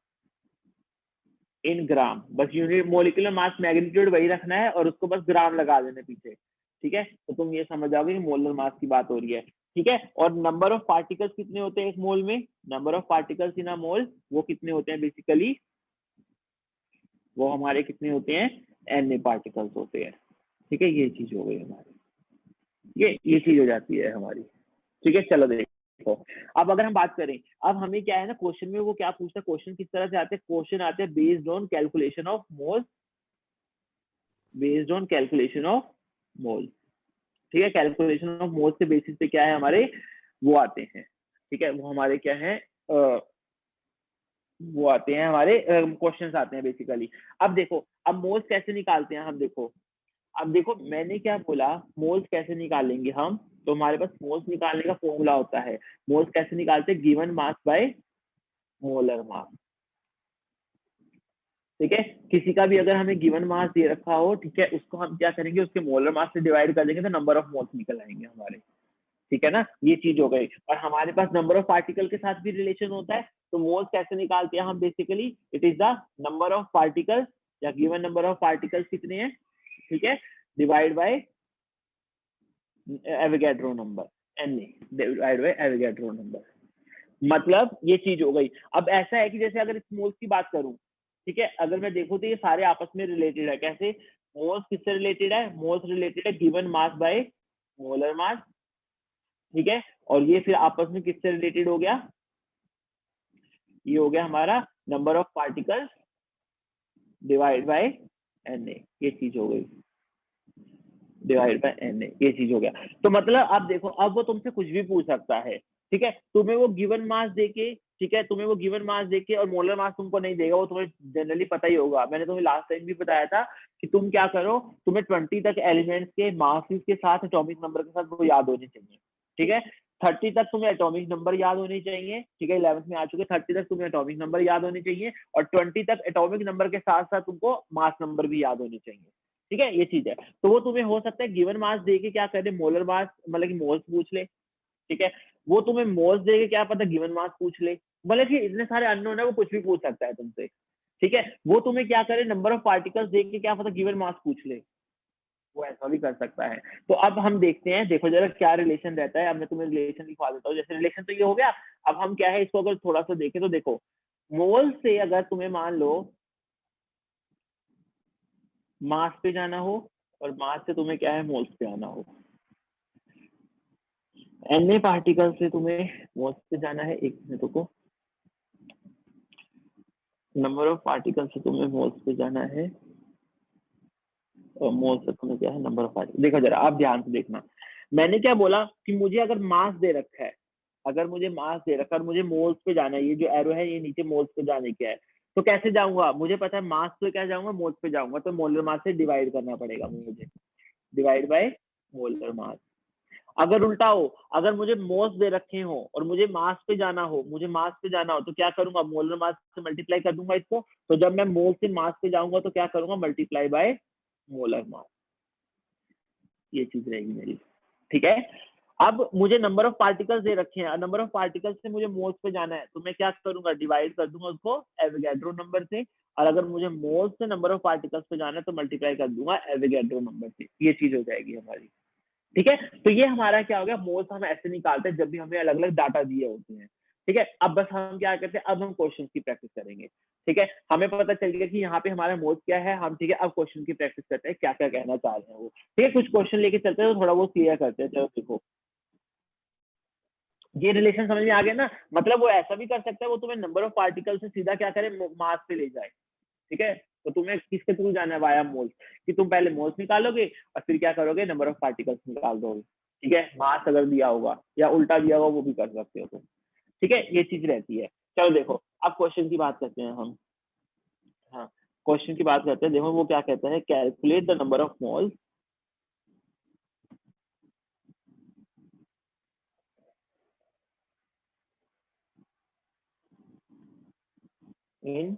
इन ग्राम, बस यूनिट मोलिकुलर मास मैग्नीट्यूड वही रखना है और उसको बस ग्राम लगा देना पीछे। ठीक है, तो तुम ये समझ जाओगे कि मोलर मास की बात हो रही है। ठीक है, और नंबर ऑफ पार्टिकल्स कितने होते हैं एक मोल में, नंबर ऑफ पार्टिकल्स इन अ मोल वो कितने होते हैं बेसिकली, वो हमारे कितने होते हैं Na पार्टिकल्स होते हैं। ठीक है, ये चीज हो गई हमारी, ये चीज हो जाती है हमारी। ठीक है, चलो देखो अब अगर हम बात करें, अब हमें क्या है ना क्वेश्चन में वो क्या पूछता है, क्वेश्चन किस तरह से आते हैं, क्वेश्चन आते हैं based on calculation of mole, based on calculation of mole. ठीक है, कैलकुलेशन ऑफ मोल के बेसिस पे क्या है हमारे वो आते हैं। ठीक है, वो हमारे क्या है वो आते हैं हमारे क्वेश्चंस आते हैं बेसिकली। अब देखो अब मोल्स कैसे निकालते हैं हम, देखो अब देखो मैंने क्या बोला, मोल्स कैसे निकालेंगे हम, तो हमारे पास मोल्स निकालने का फॉर्मूला होता है। मोल्स कैसे निकालते हैं, गिवन मास बाय मोलर मास। ठीक है, किसी का भी अगर हमें गिवन मास दे रखा हो, ठीक है, उसको हम क्या करेंगे उसके मोलर मास से डिवाइड कर देंगे तो नंबर ऑफ मोल्स निकल आएंगे हमारे। ठीक है ना, ये चीज हो गई। और हमारे पास नंबर ऑफ पार्टिकल के साथ भी रिलेशन होता है, तो मोल्स कैसे निकालते हैं हम basically, it is the number of particles या गिवन नंबर ऑफ पार्टिकल्स कितने हैं, ठीक है, divide by Avogadro number, Na divide by Avogadro number. मतलब ये चीज हो गई। अब ऐसा है कि जैसे अगर इस मोल्स की बात करूं, ठीक है, अगर मैं देखूं तो ये सारे आपस में रिलेटेड है। कैसे, मोल्स किससे रिलेटेड है, मोल्स रिलेटेड है गिवन मास बाय मोलर मास। ठीक है, और ये फिर आपस में किससे रिलेटेड हो गया, ये हो गया हमारा number of particles divide by Na, ये चीज हो गई, डिवाइड बाय Na, ये चीज हो गया। तो मतलब आप देखो अब वो तुमसे कुछ भी पूछ सकता है। ठीक है, तुम्हें वो गिवन मास देके, ठीक है, तुम्हें वो गिवन मास देके और मोलर मास तुमको नहीं देगा, वो तुम्हें जनरली पता ही होगा। मैंने तुम्हें लास्ट टाइम भी बताया था कि तुम क्या करो, तुम्हें 20 तक एलिमेंट्स के मासेस के साथ एटॉमिक नंबर के साथ वो याद होने चाहिए। ठीक है, 30 तक तुम्हें एटॉमिक नंबर याद होने चाहिए। ठीक है, 11th में आ चुके, 30 तक तुम्हें एटॉमिक नंबर याद होने चाहिए, और 20 तक एटॉमिक नंबर के साथ साथ तुमको मास नंबर भी याद होने चाहिए। ठीक है, ये चीज है। तो वो तुम्हें हो सकता है गिवन मास देके क्या करे, मोलर मास मतलब कि मोल्स पूछ ले। ठीक है, वो तुम्हें मोल्स देके क्या पता गिवन मास पूछ ले, मतलब कि इतने सारे अननोन है, वो कुछ भी पूछ सकता है तुमसे। ठीक है, वो तुम्हें क्या करे, नंबर ऑफ पार्टिकल्स देके क्या पता गिवन मास पूछ ले, वो ऐसा भी कर सकता है। तो अब हम देखते हैं, देखो जरा क्या रिलेशन रहता है। अब मैं तुम्हें रिलेशन लिखवा देता हूँ। जैसे रिलेशन तो ये हो गया, अब हम क्या है इसको अगर थोड़ा सा देखें तो देखो, मोल से अगर तुम्हें मान लो मास पे जाना हो, और मास से तुम्हें क्या है मोल्स पे आना हो, Na पार्टिकल से तुम्हें मोल्स पे जाना है, एक मिनट रुको, नंबर ऑफ पार्टिकल से तुम्हें मोल्स पे जाना है, और मोल्स से तुम्हें क्या है नंबर ऑफ पार्टिकल। देखो जरा आप ध्यान से देखना, मैंने क्या बोला कि मुझे अगर मास दे रखा है, अगर मुझे मास दे रखा है और मुझे मोल्स पे जाना है, ये जो एरो है ये नीचे मोल्स पे जाने का है, तो कैसे जाऊंगा, मुझे पता है मास पे क्या जाऊंगा, मोल्स पे जाऊंगा, तो मोलर मास से डिवाइड करना पड़ेगा मुझे, डिवाइड बाय मोलर मास। अगर उल्टा हो, अगर मुझे मोल्स दे रखे हो और मुझे मास पे जाना हो, तो क्या करूंगा, मोलर मास से मल्टीप्लाई कर दूंगा इसको। तो जब मैं मोल से मास पे जाऊंगा तो क्या करूंगा, मल्टीप्लाई बाय मोलर मास, ये चीज रहेगी मेरी, ठीक है। अब मुझे नंबर ऑफ पार्टिकल्स दे रखे हैं, नंबर ऑफ पार्टिकल्स से मुझे मोल्स पे जाना है, तो मैं क्या करूंगा, डिवाइड कर दूंगा उसको एवोगैड्रो नंबर से, और अगर मुझे मोल्स से नंबर ऑफ पार्टिकल्स पे जाना है तो मल्टीप्लाई कर दूंगा एवोगैड्रो नंबर से, ये चीज हो जाएगी हमारी, ठीक है। तो ये हमारा क्या हो गया, मोल्स हम ऐसे निकालते हैं जब भी हमें अलग अलग डाटा दिए होते हैं, ठीक है। अब बस हम क्या करते हैं, अब हम क्वेश्चन की प्रैक्टिस करेंगे, ठीक है। हमें पता चल गया कि यहाँ पे हमारा मोल्स क्या है, हम ठीक है अब क्वेश्चन की प्रैक्टिस करते हैं, क्या क्या कहना चाह रहे हैं वो, ठीक है। कुछ क्वेश्चन लेके चलते हैं तो थोड़ा बहुत क्लियर करते हैं। चलो देखो, ये रिलेशन समझ में आ गया ना, मतलब वो ऐसा भी कर सकता है, वो तुम्हें नंबर ऑफ पार्टिकल से सीधा क्या करे, मास पे ले जाए, ठीक है। तो तुम्हें किसके थ्रू जाना है, वाया मोल्स, कि तुम पहले मोल्स निकालोगे और फिर क्या करोगे, नंबर ऑफ पार्टिकल्स निकाल दोगे, ठीक है। मास अगर दिया होगा या उल्टा दिया होगा वो भी कर सकते हो तुम, ठीक है, ये चीज रहती है। चलो देखो, अब क्वेश्चन की बात करते हैं हम, हाँ क्वेश्चन की बात करते हैं। देखो वो क्या कहते हैं, calculate the number of moles in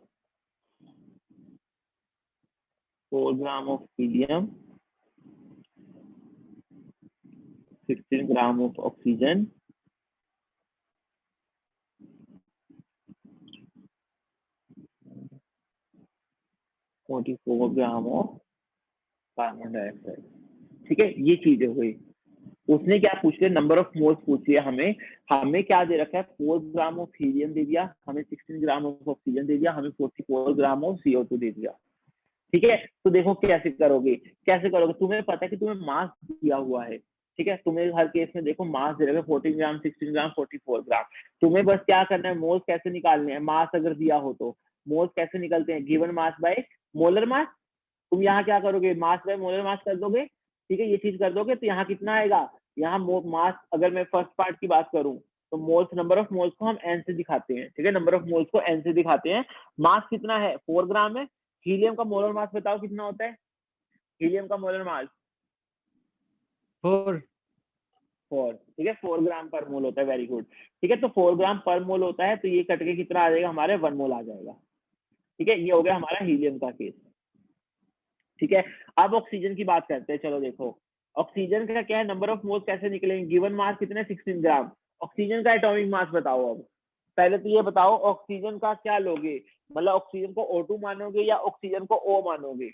4 gram of helium, 16 gram of oxygen, 44 gram of carbon dioxide, ठीक है। ये चीज हो गई। उसने क्या पूछ लिया, नंबर ऑफ मोल्स पूछ लिया हमें, हमें क्या दे रखा है, 4 ग्राम ऑफ हीलियम दे दिया, हमें 16 ग्राम ऑफ ऑक्सीजन दे दिया, हमें 44 ग्राम ऑफ CO2 दे दिया, ठीक है। तो देखो कैसे करोगे, कैसे करोगे, तुम्हें पता है कि तुम्हें मास दिया हुआ है, ठीक है। तुम्हें हर केस में देखो मास दे रखा है 14 ग्राम, 16 ग्राम, 44 ग्राम, तुम्हें बस क्या करना है, मोल्स कैसे निकालने हैं, मास अगर दिया हो तो मोल्स कैसे निकलते हैं, गिवन मास बाय मोलर मास। तुम यहाँ क्या करोगे, मास बाय मोलर मास कर दोगे, ठीक है, ये चीज कर दोगे तो यहाँ कितना आएगा, यहाँ मास, अगर मैं फर्स्ट पार्ट की बात करूं तो मोल्स, नंबर ऑफ मोल्स को हम एन से दिखाते हैं, ठीक है, नंबर ऑफ मोल्स को एन से दिखाते हैं। मास कितना है, 4 ग्राम है। हीलियम का मोलर मास बताओ कितना होता है, हीलियम का मोलर मास 4 4, ठीक है, 4 ग्राम पर मोल होता है, वेरी गुड, ठीक है। तो 4 ग्राम पर मोल होता है, तो ये कट के कितना आ जाएगा, हमारे 1 मोल आ जाएगा, ठीक है। ये हो गया हमारा हीलियम का केस, ठीक है। अब ऑक्सीजन की बात करते हैं। चलो देखो, ऑक्सीजन का क्या है, नंबर ऑफ मोल्स कैसे निकलेंगे, गिवन मास कितने, 16 ग्राम। ऑक्सीजन का एटॉमिक मास बताओ। अब पहले तो ये बताओ ऑक्सीजन का क्या लोगे, मतलब ऑक्सीजन को O2 मानोगे या ऑक्सीजन को O मानोगे,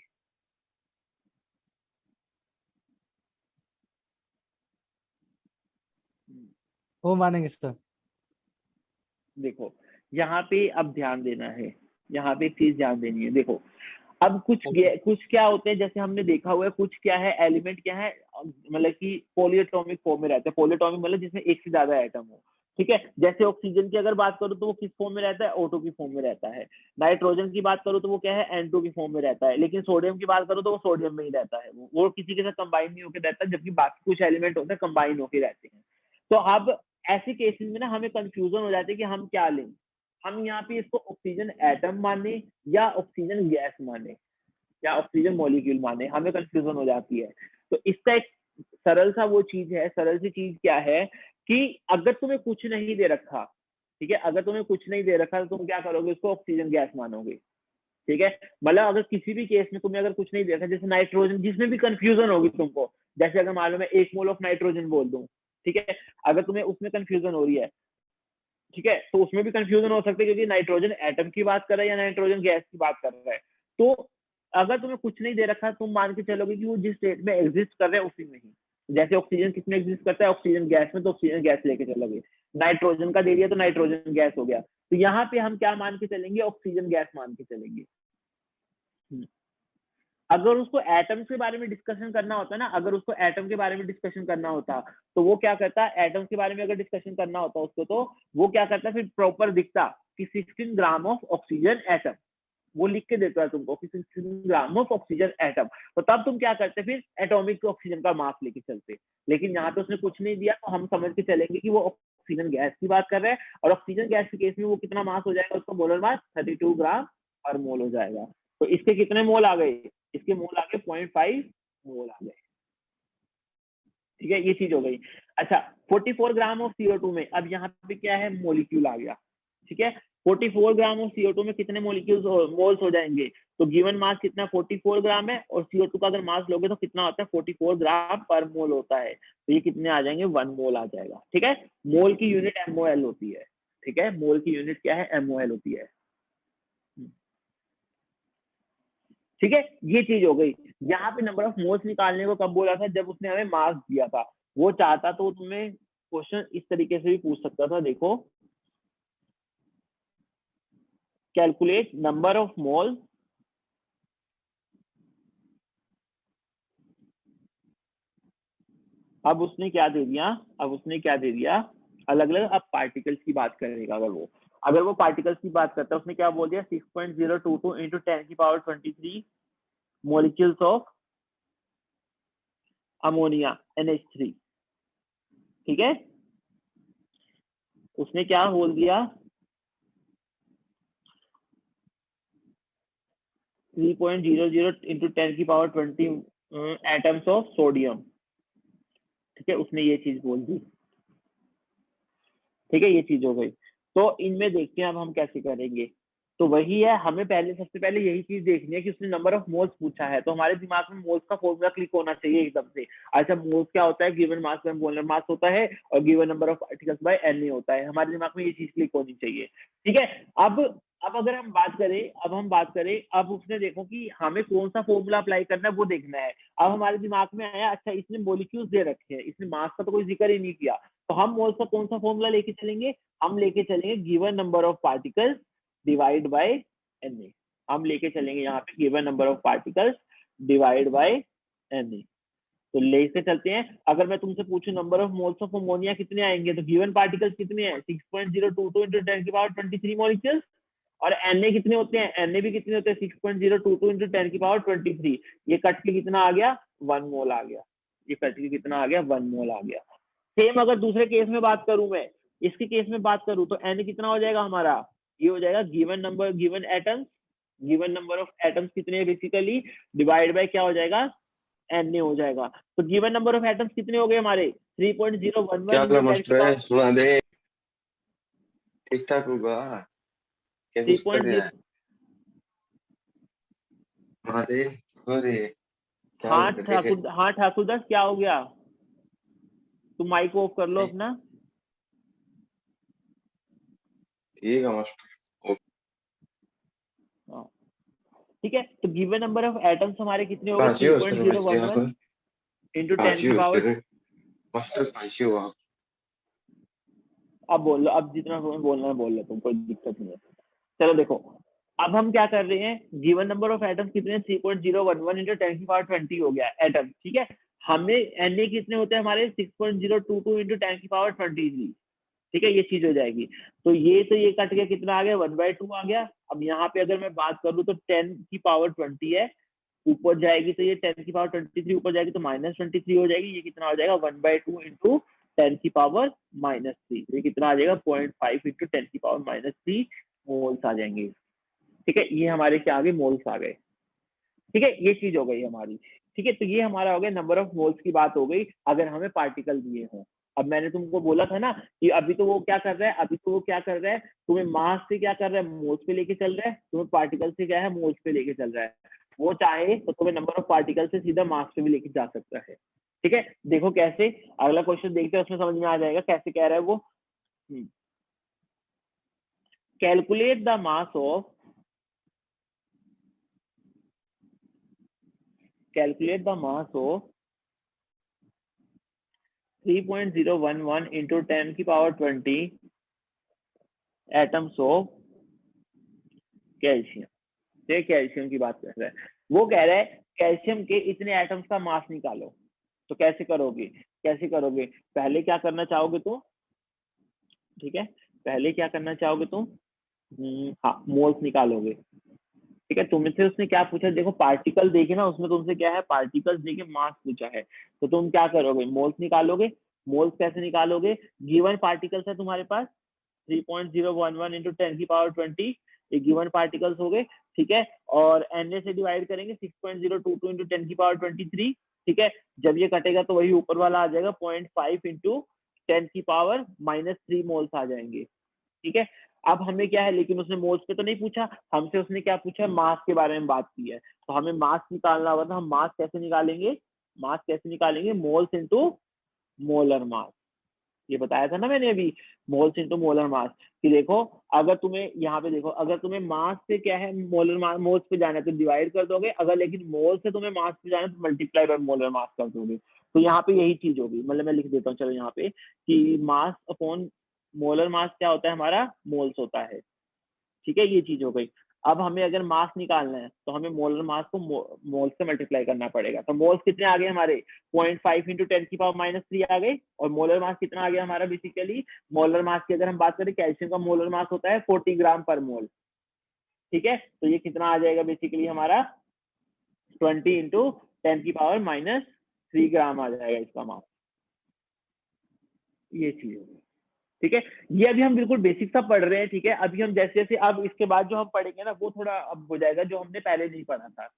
वो मानेंगे सर। देखो यहाँ पे अब ध्यान देना है, यहाँ पे एक चीज ध्यान देनी है। देखो अब कुछ क्या होते हैं, जैसे हमने देखा हुआ है, कुछ क्या है, एलिमेंट क्या है, मतलब कि पॉलीएटॉमिक फॉर्म में रहता है। पॉलीएटॉमिक मतलब जिसमें एक से ज्यादा एटम हो, ठीक है। जैसे ऑक्सीजन की अगर बात करूं तो वो किस फॉर्म में रहता है, O2 की फॉर्म में रहता है। नाइट्रोजन की बात करूं तो वो क्या है, N2 की फॉर्म में रहता है। लेकिन सोडियम की बात करूं तो वो सोडियम में ही रहता है, वो किसी के साथ कंबाइन नहीं होकर रहता, जबकि बाकी कुछ एलिमेंट होते हैं कंबाइन होकर रहते हैं। तो अब ऐसे केसेस में ना हमें कंफ्यूजन हो जाती है कि हम क्या लें, हम यहाँ पे इसको ऑक्सीजन एटम माने या ऑक्सीजन गैस माने या ऑक्सीजन मॉलिक्यूल माने, हमें कंफ्यूजन हो जाती है। तो इसका एक सरल सा वो चीज है, सरल सी चीज क्या है कि अगर तुम्हें कुछ नहीं दे रखा, ठीक है, अगर तुम्हें कुछ नहीं दे रखा तो तुम क्या करोगे, उसको ऑक्सीजन गैस मानोगे, ठीक है। मतलब अगर किसी भी केस में तुम्हें अगर कुछ नहीं दे रखा, जैसे नाइट्रोजन, जिसमें भी कंफ्यूजन होगी तुमको, जैसे अगर मान लो मैं 1 मोल ऑफ नाइट्रोजन बोल दूं, ठीक है, अगर तुम्हें उसमें कंफ्यूजन हो रही है, ठीक है, तो उसमें भी कंफ्यूजन हो सकता है क्योंकि नाइट्रोजन एटम की बात कर रहा है या नाइट्रोजन गैस की बात कर रहा है। तो अगर तुम्हें कुछ नहीं दे रखा, तुम मान के चलोगे कि वो जिस स्टेट में एग्जिस्ट कर रहे हैं उसी में ही, जैसे ऑक्सीजन किसमें एग्जिस्ट करता है, ऑक्सीजन गैस में, तो ऑक्सीजन गैस लेके चलोगे। नाइट्रोजन का दे दिया तो नाइट्रोजन गैस हो गया। तो यहाँ पे हम क्या मान के चलेंगे, ऑक्सीजन गैस मान के चलेंगे। अगर उसको एटम्स के बारे में डिस्कशन करना होता ना, अगर उसको एटम के बारे में डिस्कशन करना होता तो वो क्या करता, एटम्स के बारे में अगर डिस्कशन करना होता उसको, तो वो क्या करता, फिर प्रॉपर दिखता कि 16 ग्राम ऑफ ऑक्सीजन एटम, वो लिख के देता है तुमको कि 16 ग्राम ऑफ ऑक्सीजन एटम, तो तब तुम क्या करते, फिर एटॉमिक ऑक्सीजन का मास लेके चलते। लेकिन यहाँ पे उसने कुछ नहीं दिया, तो हम समझ के चलेंगे कि वो ऑक्सीजन गैस की बात कर रहे हैं, और ऑक्सीजन गैस के केस में वो कितना मास हो जाएगा, उसका मोलर मास 32 ग्राम पर मोल हो जाएगा। तो इसके कितने मोल आ गए, इसके मोल आ गए 0.5 मोल आ गए, ठीक है, ये चीज हो गई। अच्छा 44 ग्राम ऑफ CO2 में अब यहाँ पे क्या है, मोलिक्यूल आ गया, ठीक है। 44 ग्राम ऑफ CO2 में कितने मोलिक्यूल्स मोल्स हो जाएंगे, तो गिवन मास कितना 44 ग्राम है, और CO2 का अगर मास लोगे तो कितना होता है 44 ग्राम पर मोल होता है, तो ये कितने आ जाएंगे 1 मोल आ जाएगा। ठीक है, मोल की यूनिट MOL होती है। ठीक है, मोल की यूनिट क्या है MOL होती है। ठीक है, ये चीज हो गई। यहाँ पे नंबर ऑफ मोल्स निकालने को कब बोला था, जब उसने हमें मास दिया था। वो चाहता तो तुम्हें क्वेश्चन इस तरीके से भी पूछ सकता था, देखो कैलकुलेट नंबर ऑफ मोल अब उसने क्या दे दिया, अलग अलग अब पार्टिकल्स की बात करेगा। अगर वो पार्टिकल्स की बात करता है, उसने क्या बोल दिया 6.022 into 10 की power 23 molecules of ammonia NH3। ठीक है, उसने क्या बोल दिया 3.00 into 10 की पावर 20 एटम्स ऑफ सोडियम। ठीक है, उसने ये चीज बोल दी। ठीक है, ये चीज हो गई। तो इनमें देखते हैं अब हम कैसे करेंगे। तो वही है, हमें सबसे पहले यही चीज देखनी है कि उसने नंबर ऑफ मोल्स पूछा है, तो हमारे दिमाग में मोल्स का फॉर्मूला क्लिक होना चाहिए एकदम से। अच्छा, मोल्स क्या होता है, given mass by molar mass होता है, और given number of particles by Na होता है। हमारे दिमाग में ये चीज क्लिक होनी चाहिए। ठीक है, अब अगर हम बात करें, अब उसने देखो कि हमें कौन सा फॉर्मूला अप्लाई करना है वो देखना है। अब हमारे दिमाग में आया, अच्छा इसने मॉलिक्यूल्स दे रखे हैं, इसने मास का तो कोई जिक्र ही नहीं किया, तो हम मोल्स का कौन सा फॉर्मूला लेके चलेंगे, हम लेके चलेंगे given number of particles divide by Na। हम लेके चलेंगे यहाँ पे given number of particles divide by Na। तो लेके चलते हैं। अगर मैं तुमसे पूछूं number of moles of ammonia कितने आएंगे, तो गिवन पार्टिकल्स कितने हैं 6.022 into 10 की पावर 23 मॉलिक्यूल्स, और Na कितने होते हैं, Na भी कितने होते हैं 6.022 into 10 की पावर 23। ये कट के कितना आ गया 1 मोल आ गया। ये कट के कितना आ गया 1 मोल आ गया। सेम अगर दूसरे केस में बात करूं, मैं इसके केस में बात करूं, तो Na कितना हो जाएगा हमारा, ये हो जाएगा गिवन नंबर ऑफ एटम्स कितने हैं बेसिकली, डिवाइड बाय क्या हो जाएगा Na हो जाएगा। तो गिवन नंबर ऑफ एटम्स कितने हो गए हमारे 3.011 क्या into 10 मास्टर की है, पावर सुना दे, ठीक ठाक होगा क्या कुछ कर रहा 3.0। है, सुना दे। अरे क्या हाँ कर रहे हैं? ठाकुरदास क्या हो गया, तुम माइक ऑफ कर लो अपना। ठीक है मास्टर। ठीक है, तो गिवन नंबर ऑफ एटम्स हमारे कितने हो गए काशी यूज करो वैसे यहाँ 3.011 पर, into 10 काशी की यूज पावर। करें मास्टर, काशी हो आप। अब बोल लो, अब जितना तुम्हें बोलना है बोल लो, तुम कोई दिक्कत नहीं है। चलो देखो, अब हम क्या कर रहे हैं, गिवन नंबर ऑफ एटम्स कितने 3.011 into 10 की पावर 20 हो गया एटम। ठीक है, हमें Na कितने होते हैं हमारे 6.022 into 10 की पावर 23। ठीक है, ये चीज हो जाएगी। तो ये कट गया, कितना आ गया 1/2 आ गया। अब यहाँ पे अगर मैं बात करूँ तो 10 की पावर 20 है, ऊपर जाएगी तो ये 10 की पावर 23 ऊपर जाएगी तो -23 हो जाएगी। ये कितना हो जाएगा 1/2 into 10 की पावर -3। ये कितना आ जाएगा 0.5 into 10 की पावर -3 मोल्स आ जाएंगे। ठीक है, ये हमारे क्या आ गए मोल्स आ गए। ठीक है, ये चीज हो गई हमारी। ठीक है, तो ये हमारा हो गया नंबर ऑफ मोल्स की बात हो गई अगर हमें पार्टिकल दिए हों। अब मैंने तुमको बोला था ना कि अभी तो वो क्या कर रहा है, तुम्हें मास से क्या कर रहा है मोल्स पे लेके चल रहा है, तुम्हें पार्टिकल से क्या है मोल्स पे लेके चल रहा है। वो चाहे तो तुम्हें नंबर ऑफ पार्टिकल से सीधा मास पे भी लेके जा सकता है। ठीक है, देखो कैसे, अगला क्वेश्चन देखते हैं, उसमें समझ में आ जाएगा कैसे कह रहा है वो। Calculate the mass of calculate the mass of 3.011 into 10 की पावर 20 एटम्स ऑफ कैल्शियम। से कैल्शियम की बात कर रहा है, वो कह रहा है कैल्शियम के इतने एटम्स का मास निकालो। तो कैसे करोगे, पहले क्या करना चाहोगे तुम, ठीक है, पहले क्या करना चाहोगे तुम, हाँ मोल्स निकालोगे। ठीक है, तुमसे उसने क्या पूछा, देखो पार्टिकल देखे ना, उसने तुमसे क्या है पार्टिकल्स देके मास पूछा है, तो तुम क्या करोगे मोल्स निकालोगे। मोल्स कैसे निकालोगे, गिवन पार्टिकल्स है तुम्हारे पास 3.011 into 10 की पावर 20, ये गिवन पार्टिकल्स हो गए। ठीक है, और Na से डिवाइड करेंगे 6.022 into 10 की पावर 23। ठीक है, जब ये कटेगा तो वही ऊपर वाला आ जाएगा 0.5 into 10 की पावर -3 मोल्स आ जाएंगे। ठीक है, अब हमें क्या है, लेकिन उसने मोल्स पे तो नहीं पूछा हमसे, उसने क्या पूछा, मास के बारे में बात की है। तो हमें मास निकालना होगा, तो हम मास कैसे निकालेंगे, मास कैसे निकालेंगे, मोल्स इनटू मोलर मास। ये बताया था ना मैंने अभी, मोल्स इनटू मोलर मास। कि देखो अगर तुम्हें यहाँ पे देखो, अगर तुम्हें मास से क्या है मोलर मास, मोल्स पे जाना है तो डिवाइड कर दोगे, अगर लेकिन मोल से तुम्हें मास पे जाना है तो मल्टीप्लाई बाय मोलर मास कर दोगे। तो यहाँ पे यही चीज होगी, मतलब मैं लिख देता हूँ चलो यहाँ पे कि मास अपॉन मोलर मास क्या होता है हमारा, मोल्स होता है। ठीक है, ये चीज हो गई। अब हमें अगर मास निकालना है तो हमें मोलर मास को मोल्स से मल्टीप्लाई करना पड़ेगा। तो मोल्स कितने आ गए हमारे, 0.5 इंटू 10⁻³ आ गए। और मोलर मास कितना आ गया हमारा, बेसिकली मोलर मास की अगर हम बात करें, कैल्शियम का मोलर मास होता है 40 ग्राम पर मोल। ठीक है, तो ये कितना आ जाएगा बेसिकली हमारा 20 इंटू 10⁻³ ग्राम आ जाएगा इसका मास। ये चीज होगी। ठीक है, ये अभी हम बिल्कुल बेसिक सा पढ़ रहे हैं। ठीक है, अभी हम जैसे जैसे अब इसके बाद जो हम पढ़ेंगे ना वो थोड़ा अब हो जाएगा, जो हमने पहले नहीं पढ़ा था।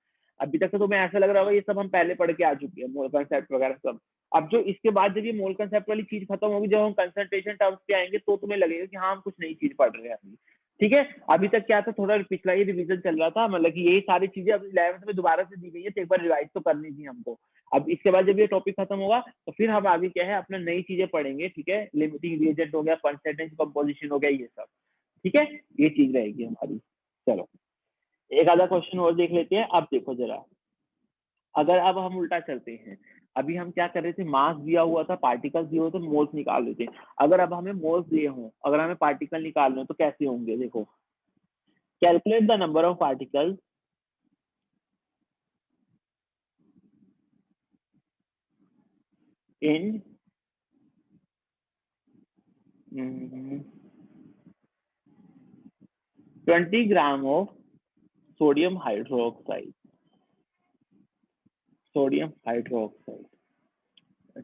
अभी तक तो तुम्हें ऐसा लग रहा होगा ये सब हम पहले पढ़ के आ चुके हैं, मोल कंसेप्ट वगैरह सब। अब जो इसके बाद जब ये मोल कंसेप्ट वाली चीज खत्म होगी, जब हम कंसंट्रेशन टर्म्स पे आएंगे तो तुम्हें लगेगा कि हाँ हम कुछ नई चीज पढ़ रहे हैं अभी। ठीक है, अभी तक क्या था, थोड़ा पिछला ही रिवीजन चल रहा था, मतलब कि यही सारी चीजें अब 11th में दोबारा से दी गई है, तो एक बार रिवाइज तो करनी थी हमको। अब इसके बाद जब ये टॉपिक खत्म होगा तो फिर हम आगे क्या है अपना नई चीजें पढ़ेंगे। ठीक है, लिमिटिंग रिएजेंट हो गया, परसेंटेज कंपोजिशन हो गया, ये सब। ठीक है, ये चीज रहेगी हमारी। चलो एक आधा क्वेश्चन और देख लेते हैं। अब देखो जरा, अगर अब हम उल्टा चलते हैं, अभी हम क्या कर रहे थे, मास दिया हुआ था, पार्टिकल्स दिए हुए थे, मोल्स निकाल रहे थे। अगर अब हमें मोल्स दिए हों, अगर हमें पार्टिकल निकालने हो तो कैसे होंगे, देखो calculate the number of particles in 20 gram of sodium hydroxide, sodium hydroxide.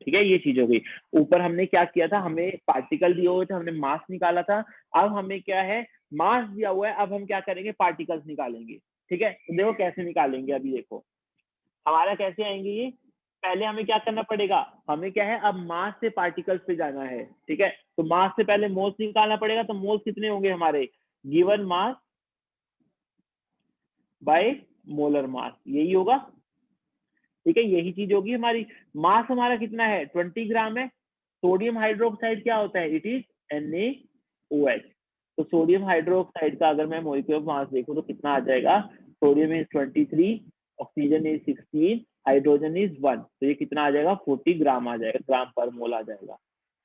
ठीक है, ये चीज हो गई। ऊपर हमने क्या किया था, हमें पार्टिकल दिए हुए थे, हमने मास निकाला था। अब हमें क्या है, मास दिया हुआ है, अब हम क्या करेंगे, पार्टिकल्स निकालेंगे। ठीक है, तो देखो कैसे निकालेंगे, अभी देखो हमारा कैसे आएंगे ये। पहले हमें क्या करना पड़ेगा, हमें क्या है अब मास से पार्टिकल्स पे जाना है। ठीक है, तो मास से पहले मोल्स निकालना पड़ेगा। तो मोल्स कितने होंगे हमारे, गिवन मास बाय मोलर मास, यही होगा। ठीक है, यही चीज होगी हमारी। मास हमारा कितना है, 20 ग्राम है। सोडियम हाइड्रोक्साइड क्या होता है, इट इज NaOH। तो सोडियम हाइड्रोक्साइड का अगर मैं मॉलिक्यूलर मास देखूं तो कितना आ जाएगा, sodium is 23, oxygen is 16, hydrogen is 1। तो ये कितना आ जाएगा, 40 ग्राम आ जाएगा, ग्राम पर मोल आ जाएगा।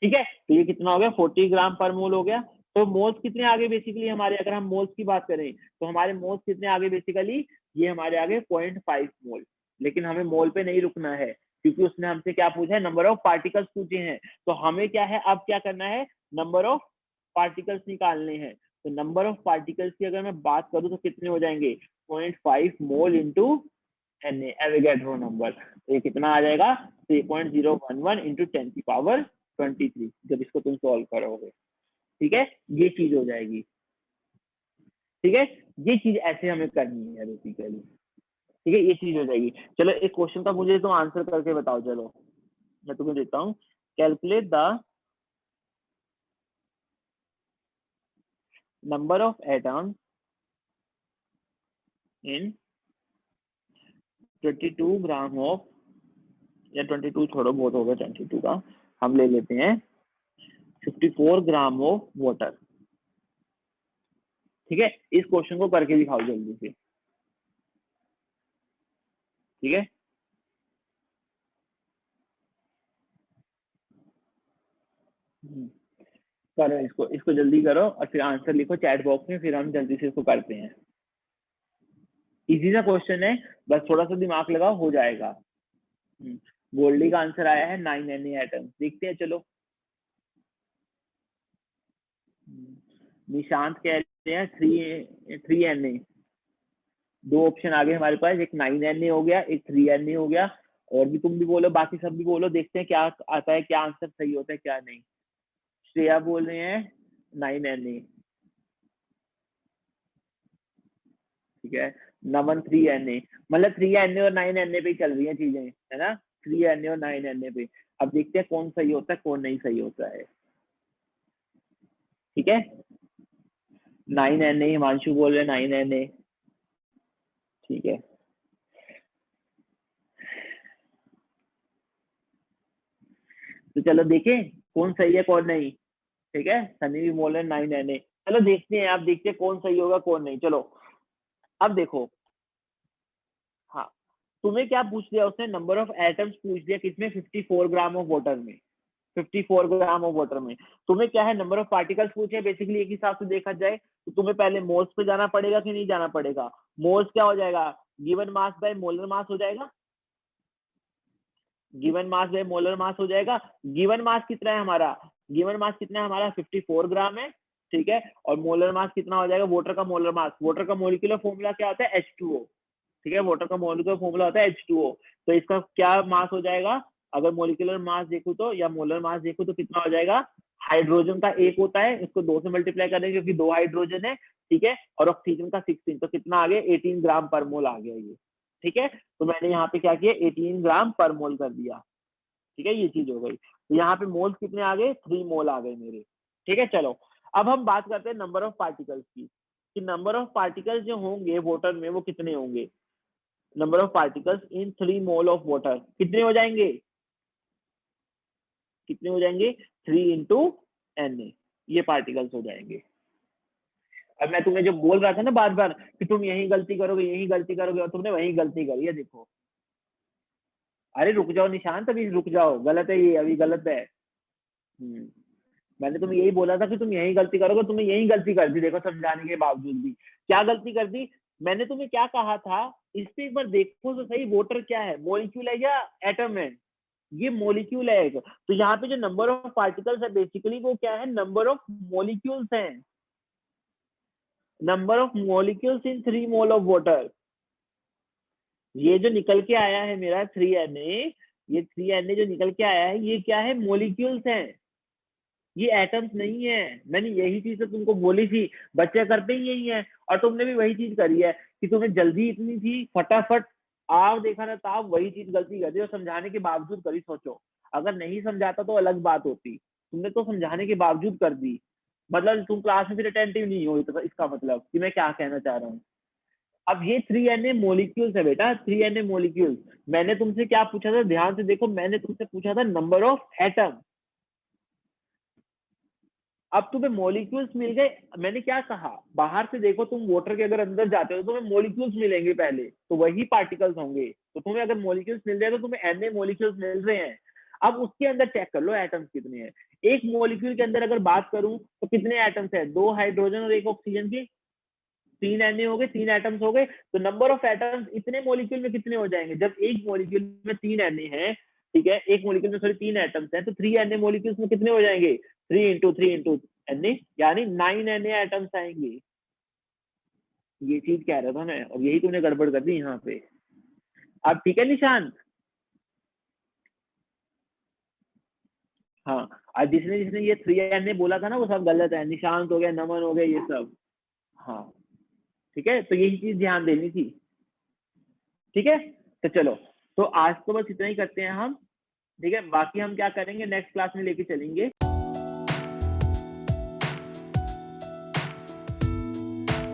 ठीक है, तो ये कितना हो गया, 40 ग्राम पर मोल हो गया। तो मोल्स कितने आगे बेसिकली हमारे, अगर हम मोल्स की बात करें तो हमारे मोल्स कितने आगे बेसिकली, ये हमारे आगे 0.5 मोल। लेकिन हमें मोल पे नहीं रुकना है, क्योंकि उसने हमसे क्या पूछा है, नंबर ऑफ पार्टिकल्स पूछे हैं। तो हमें क्या है अब क्या करना है, नंबर ऑफ पार्टिकल्स निकालने हैं। तो नंबर ऑफ पार्टिकल्स की अगर मैं बात करूं तो कितने हो जाएंगे, 0.5 mole into Na, Avogadro number. तो ये कितना आ जाएगा, 3.011 इंटू 10⁻23 जब इसको तुम सॉल्व करोगे। ठीक है, ये चीज हो जाएगी। ठीक है, ये चीज ऐसे हमें करनी है बेसिकली। ठीक है, ये चीज हो जाएगी। चलो एक क्वेश्चन का मुझे तुम आंसर करके बताओ, चलो मैं तुम्हें देता हूँ। Calculate the number of atoms in 22 gram of, या 22 छोड़ो बहुत हो गया 22 का, हम ले लेते हैं 54 ग्राम ऑफ वाटर। ठीक है, इस क्वेश्चन को करके दिखाओ जल्दी से। ठीक है, करो इसको, इसको जल्दी करो और फिर आंसर लिखो चैट बॉक्स में, फिर हम जल्दी से इसको करते हैं। इजी सा क्वेश्चन है, बस थोड़ा सा दिमाग लगाओ, हो जाएगा। गोल्डी का आंसर आया है 9 Na एटम, देखते हैं चलो। निशांत कह रहे हैं 3 Na। दो ऑप्शन आ गए हमारे पास, एक 9 Na हो गया, एक 3 Na हो गया। और भी तुम भी बोलो, बाकी सब भी बोलो, देखते हैं क्या आता है, क्या आंसर सही होता है क्या नहीं। श्रेया बोल रहे हैं 9 Na। ठीक है, नमन 3 Na, मतलब 3 Na और 9 Na पे ही चल रही है चीजें, है ना, 3 Na और 9 Na पे। अब देखते हैं कौन सही होता है कौन नहीं सही होता है। ठीक है, 9Na, हिमांशु बोल रहे 9Na। ठीक है, तो चलो देखें कौन सही है कौन नहीं। ठीक है, सनी भी बोल रहे 9Na। चलो देखते हैं, आप देखते हैं कौन सही होगा कौन नहीं। चलो अब देखो, हाँ तुम्हें क्या पूछ दिया उसने, नंबर ऑफ एटम्स पूछ दिया किसमें, 54 ग्राम ऑफ वाटर में। 54 ग्राम ऑफ वाटर में तुम्हें क्या है, नंबर ऑफ पार्टिकल्स पूछे। बेसिकली एक हिसाब से देखा जाए तो तुम्हें पहले मोल्स पे जाना पड़ेगा कि नहीं जाना पड़ेगा। मोल्स क्या हो जाएगा, गिवन मास बाय मोलर मास हो जाएगा। गिवन मास बाय मोलर मास हो जाएगा। गिवन मास कितना है हमारा, गिवन मास कितना है हमारा, 54 ग्राम है। ठीक है, और मोलर मास कितना हो जाएगा, वाटर का मोलर मास, वाटर का मोलिकुलर फॉर्मूला क्या होता है, H2O। ठीक है, वाटर का मोलिकुलर फॉर्मूला होता है H2O। तो इसका क्या मास हो जाएगा, अगर मोलिकुलर मास देखो तो, या मोलर मास देखो तो कितना हो जाएगा, हाइड्रोजन का 1 होता है, इसको 2 से मल्टीप्लाई करेंगे क्योंकि 2 हाइड्रोजन है। ठीक है, और ऑक्सीजन का 16, तो कितना आ गया, 18 ग्राम पर मोल आ गया ये। ठीक है, तो मैंने यहाँ पे क्या किया, 18 ग्राम पर मोल कर दिया। ठीक है, ये चीज हो गई। तो यहाँ पे मोल्स कितने आ गए, 3 मोल आ गए मेरे। ठीक है, चलो अब हम बात करते हैं नंबर ऑफ पार्टिकल्स की, कि नंबर ऑफ पार्टिकल्स जो होंगे वाटर में वो कितने होंगे। Number of particles in 3 mole of water कितने हो जाएंगे, कितने हो जाएंगे, 3 इंटू Na, ये पार्टिकल्स हो जाएंगे। अब मैं तुम्हें जो बोल रहा था ना बार बार कि तुम यही गलती करोगे यही गलती करोगे, और तुमने वही गलती करी है, देखो। अरे रुक जाओ निशांत, अभी रुक जाओ, गलत है ये, अभी गलत है। मैंने तुम्हें यही बोला था कि तुम यही गलती करोगे, तुमने यही गलती कर दी, देखो समझाने के बावजूद भी। क्या गलती कर दी, मैंने तुम्हें क्या कहा था, इस पे एक बार देखो तो सही, वाटर क्या है, मॉलिक्यूल है या एटम है, ये मॉलिक्यूल है एक। तो यहाँ पे जो नंबर ऑफ पार्टिकल्स है बेसिकली वो क्या है, नंबर ऑफ मॉलिक्यूल्स हैं, number of molecules in 3 mole of water. ये जो निकल के आया है मेरा 3Na, ये 3Na जो निकल के आया है ये क्या है, मॉलिक्यूल्स हैं, ये एटम्स नहीं है। मैंने यही चीज तो तुमको बोली थी, बच्चे करते ही यही है, और तुमने भी वही चीज करी है कि तुम्हें जल्दी इतनी थी, फटाफट आप देखा ना ताब वही चीज गलती कर दी, और समझाने के बावजूद करी। सोचो अगर नहीं समझाता तो अलग बात होती, तुमने तो समझाने के बावजूद कर दी, मतलब तुम क्लास में फिर अटेंटिव नहीं हो, तो इसका मतलब कि मैं क्या कहना चाह रहा हूँ। अब ये 3Na मोलिक्यूल्स है बेटा, 3Na मोलिक्यूल्स। मैंने तुमसे क्या पूछा था, ध्यान से देखो, मैंने तुमसे पूछा था नंबर ऑफ एटम। अब तुम्हें मॉलिक्यूल्स मिल गए, मैंने क्या कहा, बाहर से देखो तुम वाटर के अगर अंदर जाते हो तो तुम्हें मॉलिक्यूल्स मिलेंगे पहले, तो वही पार्टिकल्स होंगे। तो तुम्हें अगर मॉलिक्यूल्स मिल रहे हैं तो तुम्हें Na मॉलिक्यूल्स मिल रहे हैं। अब उसके अंदर चेक कर लो एटम्स कितने हैं। एक मॉलिक्यूल के अंदर अगर बात करूं तो कितने एटम्स है, 2 हाइड्रोजन और 1 ऑक्सीजन के, 3 Na हो गए, 3 एटम्स हो गए। तो नंबर ऑफ एटम्स इतने मॉलिक्यूल में कितने हो जाएंगे, जब एक मॉलिक्यूल में 3 Na है, ठीक है, एक मॉलिक्यूल में सॉरी 3 एटम्स हैं, तो 3 Na मॉलिक्यूल्स में कितने हो जाएंगे, 3 इंटू Na, यानी 9 Na एटम्स आएंगे। ये चीज कह रहा था मैं, और यही तुमने गड़बड़ कर दी यहाँ पे। अब ठीक है निशांत, हाँ। और जिसने जिसने ये 3 Na बोला था ना वो सब गलत है, निशांत हो गया, नमन हो गया, ये सब। हाँ ठीक है, तो यही चीज ध्यान देनी थी। ठीक है, तो चलो, तो आज तो बस इतना ही करते हैं हम। ठीक है, बाकी हम क्या करेंगे नेक्स्ट क्लास में लेके चलेंगे।